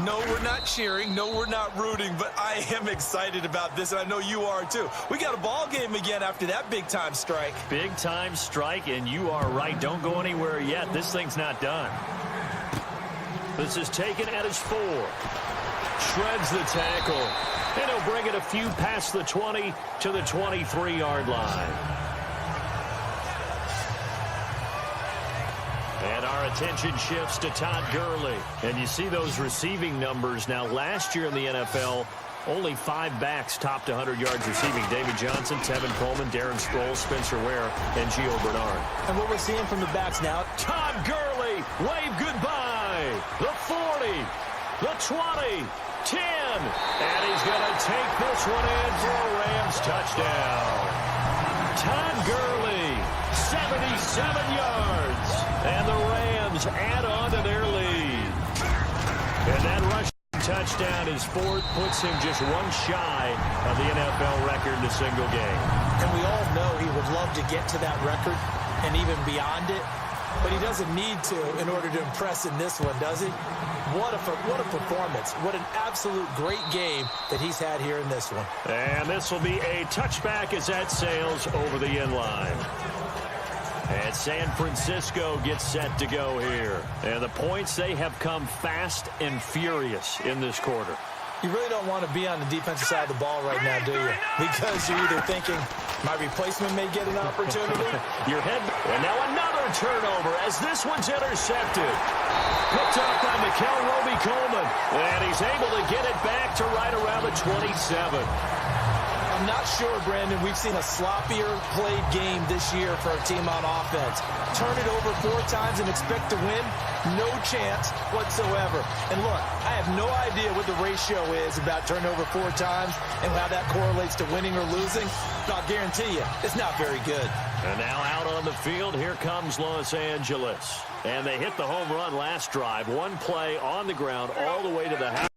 No, we're not cheering. No, we're not rooting. But I am excited about this, and I know you are, too. We got a ball game again after that big-time strike. Big-time strike, and you are right. Don't go anywhere yet. This thing's not done. This is taken at his 4. Shreds the tackle. And he'll bring it a few past the 20 to the 23-yard line. And our attention shifts to Todd Gurley. And you see those receiving numbers now. Last year in the NFL, only 5 backs topped 100 yards receiving. David Johnson, Tevin Coleman, Darren Sproles, Spencer Ware, and Gio Bernard. And what we're seeing from the backs now, Todd Gurley, wave goodbye. The 40, the 20, 10. And he's going to take this one in for a Rams touchdown. Todd Gurley, 77 yards. And the Rams add on to their lead. And that rushing touchdown, his 4th, puts him just one shy of the NFL record in a single game. And we all know he would love to get to that record and even beyond it. But he doesn't need to in order to impress in this one, does he? What a performance. What an absolute great game that he's had here in this one. And this will be a touchback as that sails over the end line. And San Francisco gets set to go here. And the points, they have come fast and furious in this quarter. You really don't want to be on the defensive side of the ball right now, do you? Because you're either thinking, my replacement may get an opportunity. Your head, and now another turnover as this one's intercepted. Picked up by Mikel Roby-Coleman, and he's able to get it back to right around the 27. I'm not sure, Brandon, we've seen a sloppier played game this year for a team on offense. Turn it over 4 times and expect to win? No chance whatsoever. And look, I have no idea what the ratio is about turnover 4 times and how that correlates to winning or losing. But I'll guarantee you, it's not very good. And now out on the field, here comes Los Angeles. And they hit the home run last drive. One play on the ground all the way to the house.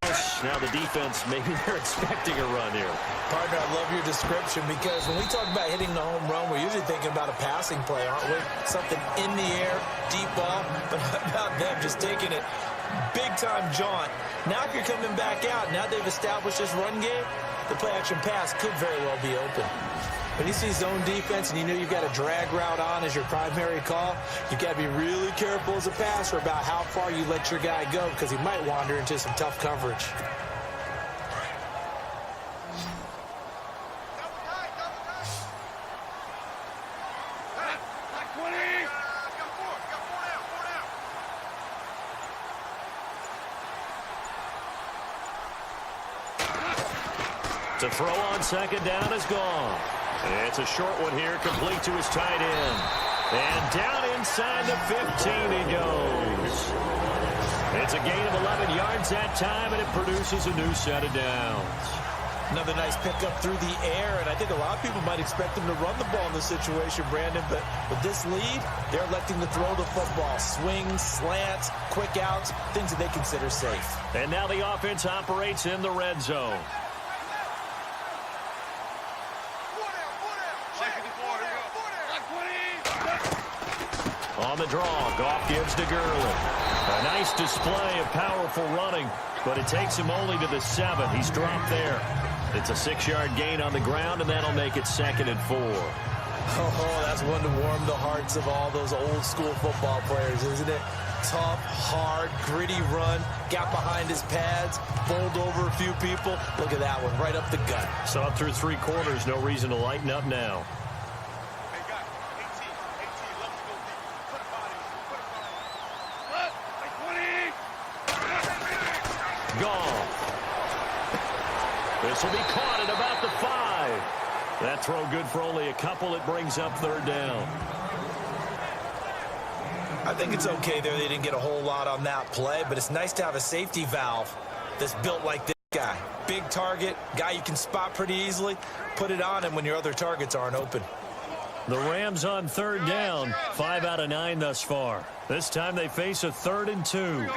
Now the defense, maybe they're expecting a run here. Partner, I love your description because when we talk about hitting the home run, we're usually thinking about a passing play, aren't we? Something in the air, deep ball. But how about them just taking it big-time jaunt? Now if you're coming back out, now they've established this run game, the play-action pass could very well be open. When you see zone defense and you know you've got a drag route on as your primary call, you've got to be really careful as a passer about how far you let your guy go because he might wander into some tough coverage. To throw on second down is gone. It's a short one here, complete to his tight end. And down inside the 15 he goes. It's a gain of 11 yards that time, and it produces a new set of downs. Another nice pickup through the air, and I think a lot of people might expect them to run the ball in this situation, Brandon, but with this lead, they're electing to throw the football. Swings, slants, quick outs, things that they consider safe. And now the offense operates in the red zone. On the draw, Goff gives to Gurley. A nice display of powerful running, but it takes him only to the 7. He's dropped there. It's a 6-yard gain on the ground, and that'll make it 2nd and 4. Oh, that's one to warm the hearts of all those old-school football players, isn't it? Tough, hard, gritty run, got behind his pads, bowled over a few people. Look at that one, right up the gut. So up through 3 quarters, no reason to lighten up now. Gone. This will be caught at about the 5. That throw good for only a couple. It brings up 3rd down. I think it's okay there. They didn't get a whole lot on that play, but it's nice to have a safety valve that's built like this guy. Big target, guy you can spot pretty easily. Put it on him when your other targets aren't open. The Rams on 3rd down. 5 out of 9 thus far. This time they face a 3rd and 2.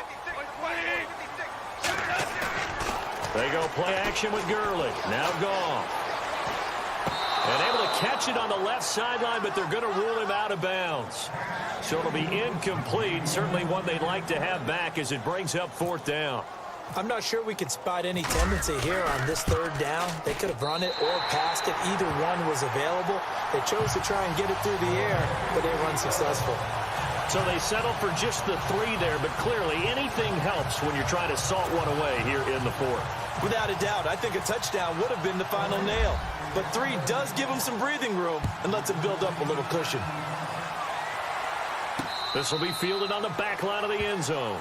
They go play action with Gurley. Now gone. And able to catch it on the left sideline, but they're going to rule him out of bounds. So it'll be incomplete. Certainly one they'd like to have back as it brings up 4th down. I'm not sure we could spot any tendency here on this 3rd down. They could have run it or passed it. Either one was available. They chose to try and get it through the air, but they were unsuccessful. So they settle for just the 3 there, but clearly anything helps when you're trying to salt one away here in the 4th. Without a doubt, I think a touchdown would have been the final nail. But 3 does give them some breathing room and lets them build up a little cushion. This will be fielded on the back line of the end zone.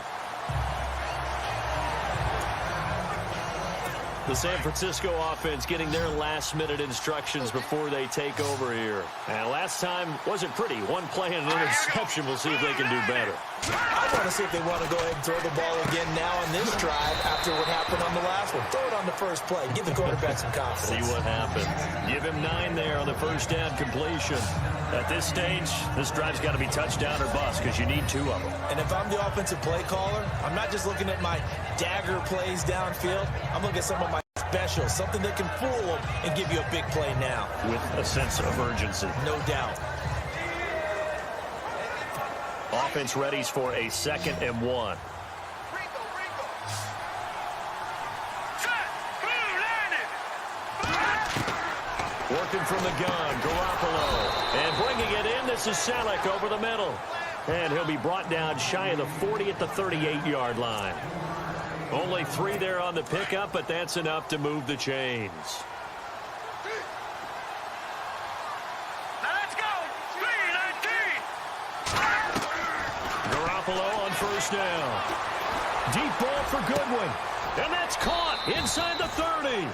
The San Francisco offense getting their last-minute instructions before they take over here. And last time wasn't pretty. One play and an interception. We'll see if they can do better. I want to see if they want to go ahead and throw the ball again now on this drive after what happened on the last one. Throw it on the first play. Give the quarterback some confidence. See what happens. Give him 9 there on the first down completion. At this stage, this drive's got to be touchdown or bust because you need 2 of them. And if I'm the offensive play caller, I'm not just looking at my dagger plays downfield. I'm looking at some of my specials, something that can fool them and give you a big play now. With a sense of urgency. No doubt. Offense readies for a 2nd and 1. Working from the gun, Garoppolo. And bringing it in, this is Selleck over the middle. And he'll be brought down shy of the 40 at the 38-yard line. Only 3 there on the pickup, but that's enough to move the chains. Garoppolo on first down. Deep ball for Goodwin. And that's caught inside the 30.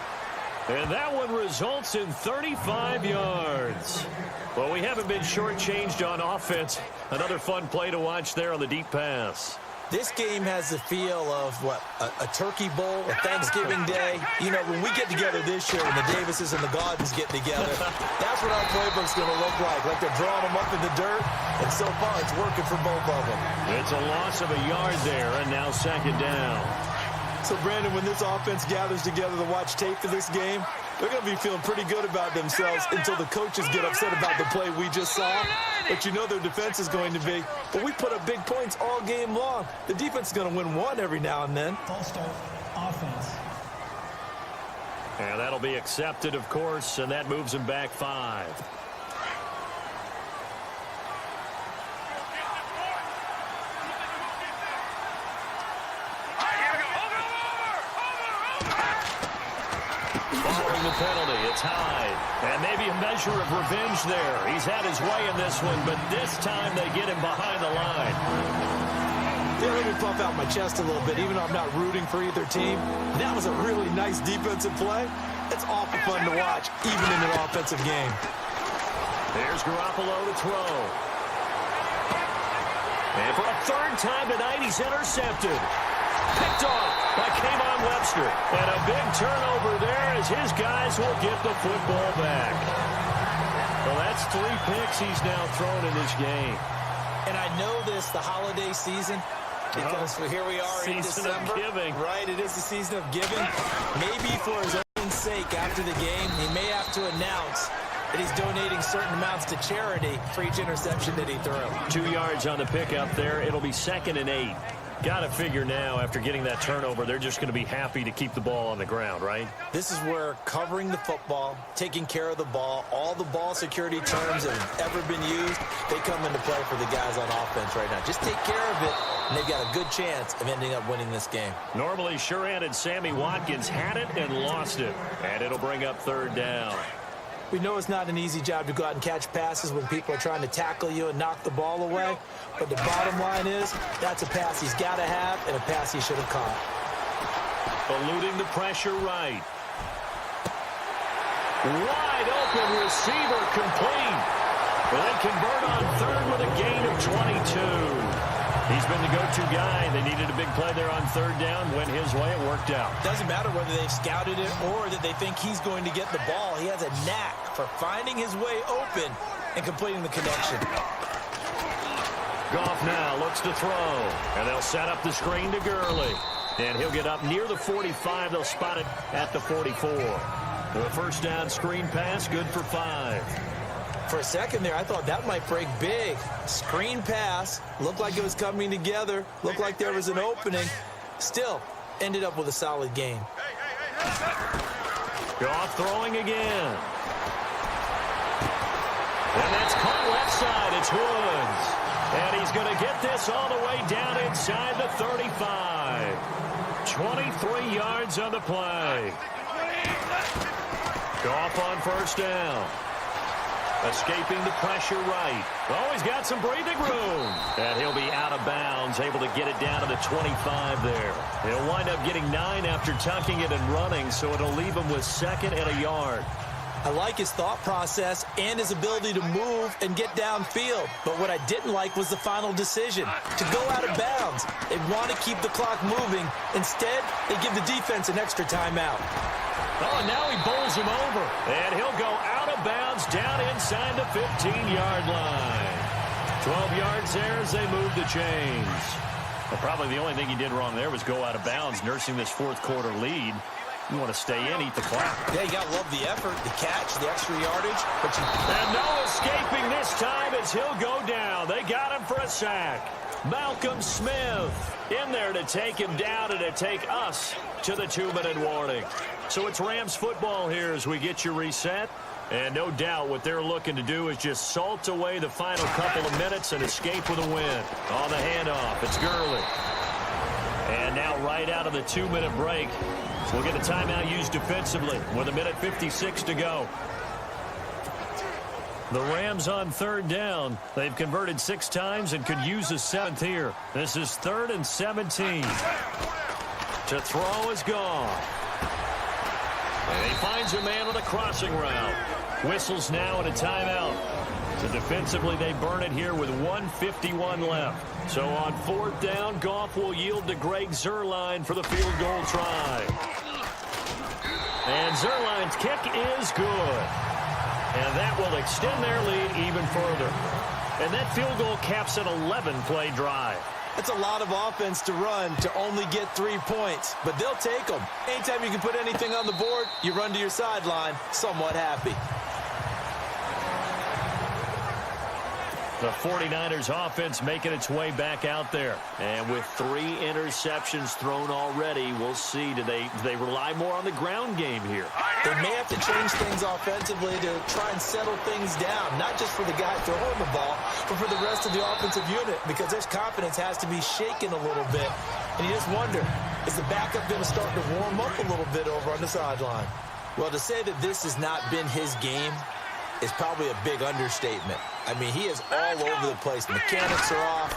And that one results in 35 yards. Well, we haven't been shortchanged on offense. Another fun play to watch there on the deep pass. This game has the feel of, a turkey bowl, a Thanksgiving day. You know, when we get together this year, when the Davises and the Gardens get together, that's what our playbook's going to look like. Like they're drawing them up in the dirt, and so far it's working for both of them. It's a loss of a yard there, and now second down. So, Brandon, when this offense gathers together to watch tape for this game, they're going to be feeling pretty good about themselves until the coaches get upset about the play we just saw. But you know their defense is going to be. But we put up big points all game long. The defense is going to win one every now and then. False start, offense. And that'll be accepted, of course, and that moves him back 5. Following the penalty, it's Hyde. And maybe a measure of revenge there. He's had his way in this one, but this time they get him behind the line. Yeah, let me puff out my chest a little bit, even though I'm not rooting for either team. That was a really nice defensive play. It's awful fun to watch, even in an offensive game. There's Garoppolo to throw. And for a third time tonight, he's intercepted. Picked off by Kayvon Webster. And a big turnover there as his guys will get the football back. Well, that's 3 picks he's now thrown in this game. And I know this, the holiday season, because here we are in December. Season of giving. Right, it is the season of giving. Maybe for his own sake after the game, he may have to announce that he's donating certain amounts to charity for each interception that he threw. 2 yards on the pickup there. It'll be 2nd and 8. Got to figure now, after getting that turnover, they're just going to be happy to keep the ball on the ground, right? This is where covering the football, taking care of the ball, all the ball security terms that have ever been used, they come into play for the guys on offense right now. Just take care of it, and they've got a good chance of ending up winning this game. Normally, sure-handed Sammy Watkins had it and lost it. And it'll bring up 3rd down. We know it's not an easy job to go out and catch passes when people are trying to tackle you and knock the ball away. But the bottom line is, that's a pass he's got to have and a pass he should have caught. Eluding the pressure right. Wide open receiver complete. Well, they convert on 3rd with a gain of 22. He's been the go-to guy. They needed a big play there on 3rd down. Went his way. It worked out. Doesn't matter whether they've scouted it or that they think he's going to get the ball. He has a knack for finding his way open and completing the connection. Goff now looks to throw. And they'll set up the screen to Gurley. And he'll get up near the 45. They'll spot it at the 44. The first down screen pass, good for 5. For a second there, I thought that might break big. Screen pass. Looked like it was coming together. Looked like there was an opening. Still, ended up with a solid game. Goff throwing again. And that's caught left side. It's Woods. And he's going to get this all the way down inside the 35. 23 yards on the play. Goff on first down. Escaping the pressure right. Oh, he's got some breathing room. And he'll be out of bounds, able to get it down to the 25 there. He'll wind up getting 9 after tucking it and running, so it'll leave him with 2nd and a yard. I like his thought process and his ability to move and get downfield. But what I didn't like was the final decision, to go out of bounds. They want to keep the clock moving. Instead, they give the defense an extra timeout. Oh, and now he bowls him over. And he'll go out of bounds down inside the 15-yard line. 12 yards there as they move the chains. Well, probably the only thing he did wrong there was go out of bounds, nursing this fourth-quarter lead. You want to stay in, eat the clock. Yeah, you got to love the effort, the catch, the extra yardage. And no escaping this time as he'll go down. They got him for a sack. Malcolm Smith in there to take him down and to take us to the 2-minute warning. So it's Rams football here as we get you reset. And no doubt what they're looking to do is just salt away the final couple of minutes and escape with a win. On the handoff, it's Gurley. And now right out of the 2-minute break, we'll get a timeout used defensively with 1:56 to go. The Rams on 3rd down. They've converted 6 times and could use a 7th here. This is 3rd and 17. To throw is gone. And he finds a man on a crossing route. Whistles now and a timeout. So defensively, they burn it here with 1:51 left. So on 4th down, Goff will yield to Greg Zuerlein for the field goal try. And Zuerlein's kick is good. And that will extend their lead even further. And that field goal caps an 11-play drive. It's a lot of offense to run to only get 3 points, but they'll take them. Anytime you can put anything on the board, you run to your sideline somewhat happy. The 49ers offense making its way back out there. And with 3 interceptions thrown already, we'll see. Do they rely more on the ground game here? They may have to change things offensively to try and settle things down, not just for the guy throwing the ball, but for the rest of the offensive unit, because their confidence has to be shaken a little bit. And you just wonder, is the backup going to start to warm up a little bit over on the sideline? Well, to say that this has not been his game is probably a big understatement. I mean, he is all over the place. The mechanics are off,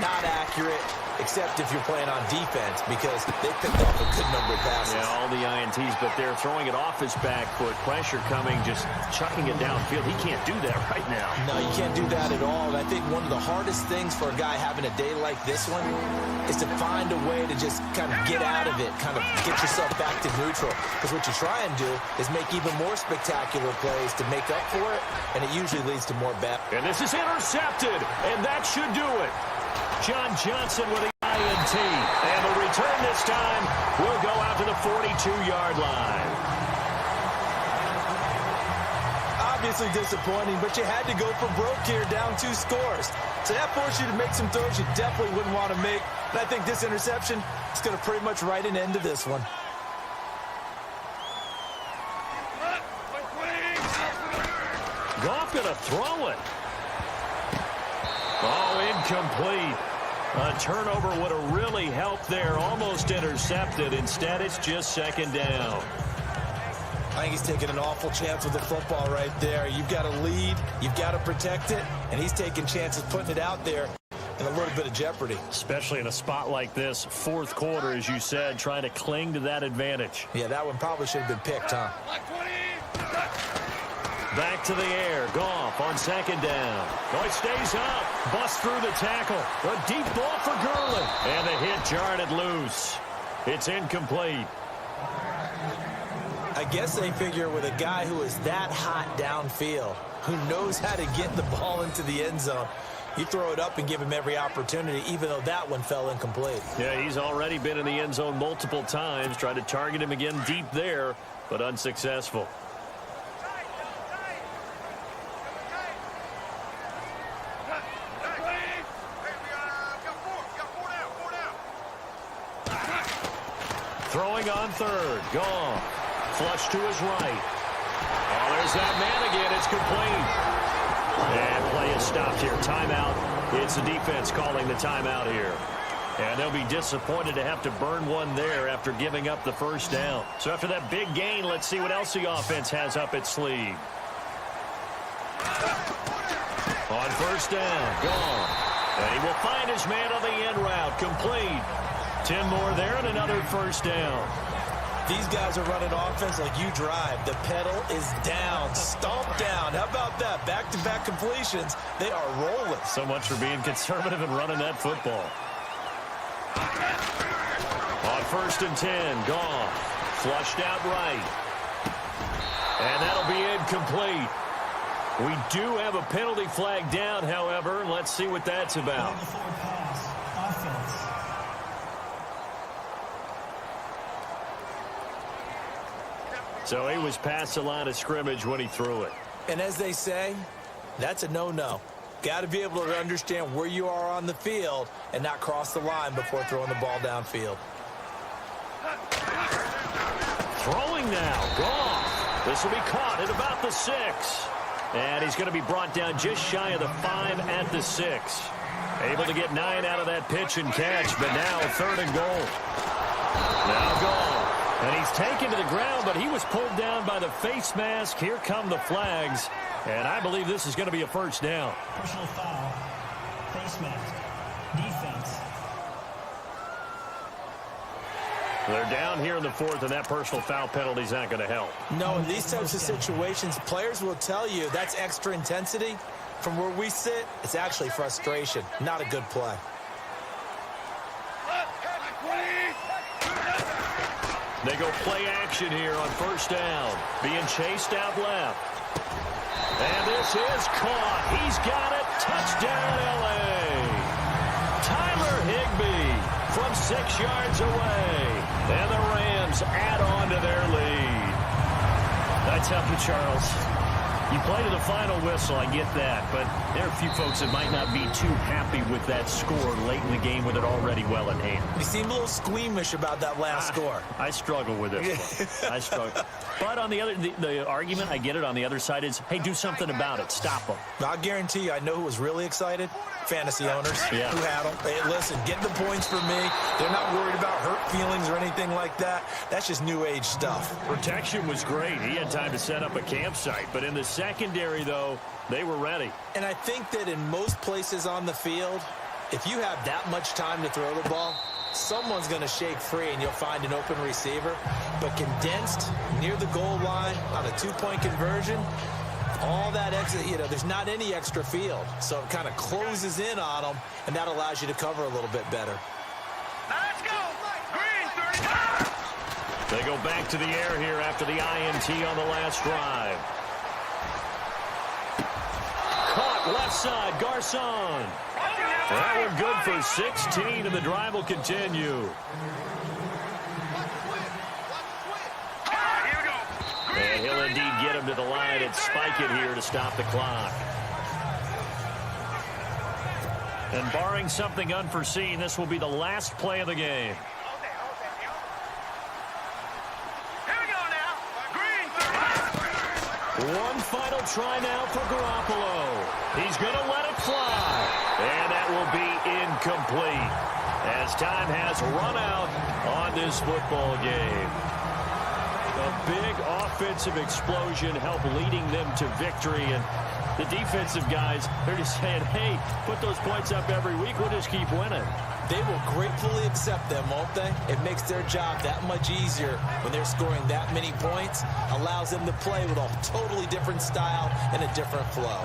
not accurate, except if you're playing on defense, because they picked off a good number of passes. Yeah, all the INTs, but they're throwing it off his back foot. Pressure coming, just chucking it downfield. He can't do that right now. No, you can't do that at all. And I think one of the hardest things for a guy having a day like this one is to find a way to just kind of get out of it, kind of get yourself back to neutral. Because what you try and do is make even more spectacular plays to make up for it, and it usually leads to more bad. And this is intercepted, and that should do it. John Johnson with the INT. And the return this time will go out to the 42-yard line. Obviously disappointing, but you had to go for broke here, down 2 scores. So that forced you to make some throws you definitely wouldn't want to make. And I think this interception is going to pretty much write an end to this one. Goff going to throw it. Oh, incomplete. A turnover would have really helped there. Almost intercepted. Instead, it's just 2nd down. I think he's taking an awful chance with the football right there. You've got to lead. You've got to protect it. And he's taking chances putting it out there in a little bit of jeopardy. Especially in a spot like this, 4th quarter, as you said, trying to cling to that advantage. Yeah, that one probably should have been picked, huh? Back to the air. Goff on 2nd down. Oh, it stays up. Busts through the tackle. A deep ball for Gurley. And the hit jarred it loose. It's incomplete. I guess they figure with a guy who is that hot downfield, who knows how to get the ball into the end zone, you throw it up and give him every opportunity, even though that one fell incomplete. Yeah, he's already been in the end zone multiple times. Tried to target him again deep there, but unsuccessful. Throwing on 3rd. Gone. Flush to his right. Oh, there's that man again. It's complete. And play is stopped here. Timeout. It's the defense calling the timeout here. And they'll be disappointed to have to burn one there after giving up the 1st down. So after that big gain, let's see what else the offense has up its sleeve. On 1st down. Gone. And he will find his man on the end route. Complete. 10 more there and another 1st down. These guys are running offense like you drive. The pedal is down, stomped down. How about that? Back-to-back completions. They are rolling. So much for being conservative and running that football. On 1st and 10, Goff. Flushed out right. And that'll be incomplete. We do have a penalty flag down, however. Let's see what that's about. Offense. So he was past the line of scrimmage when he threw it. And as they say, that's a no-no. Got to be able to understand where you are on the field and not cross the line before throwing the ball downfield. Throwing now. Goff. This will be caught at about the 6. And he's going to be brought down just shy of the 5 at the 6. Able to get 9 out of that pitch and catch, but now 3rd and goal. Now goal. And he's taken to the ground, but he was pulled down by the face mask. Here come the flags. And I believe this is going to be a first down. Personal foul. Face mask. Defense. They're down here in the 4th, and that personal foul penalty is not going to help. No, in these types of situations, players will tell you that's extra intensity. From where we sit, it's actually frustration. Not a good play. They go play action here on first down. Being chased out left. And this is caught. He's got it. Touchdown, L.A. Tyler Higbee from 6 yards away. And the Rams add on to their lead. That's helping Charles. You play to the final whistle, I get that, but there are a few folks that might not be too happy with that score late in the game with it already well in hand. You seem a little squeamish about that last score. I struggle with this one. I struggle. But on the argument, I get it, on the other side is, hey, do something about it. Stop them. I'll guarantee you, I know who was really excited. Fantasy owners who had them. Hey, listen, get the points for me. They're not worried about hurt feelings or anything like that. That's just new age stuff. Protection was great. He had time to set up a campsite. But in the secondary, though, they were ready. And I think that in most places on the field, if you have that much time to throw the ball, someone's going to shake free and you'll find an open receiver. But condensed near the goal line on a 2-point conversion, all that extra, there's not any extra field. So it kind of closes in on them, and that allows you to cover a little bit better. Let's go! Green, 35! They go back to the air here after the INT on the last drive. Caught left side, Garcon. That one good for 16, and the drive will continue. And he'll indeed get him to the line and spike it here to stop the clock. And barring something unforeseen, this will be the last play of the game. Here we go now. Green, 35! One final try now for Garoppolo. He's going to let it fly. And that will be incomplete as time has run out on this football game. A big offensive explosion helped leading them to victory. And the defensive guys, they're just saying, hey, put those points up every week. We'll just keep winning. They will gratefully accept them, won't they? It makes their job that much easier when they're scoring that many points. Allows them to play with a totally different style and a different flow.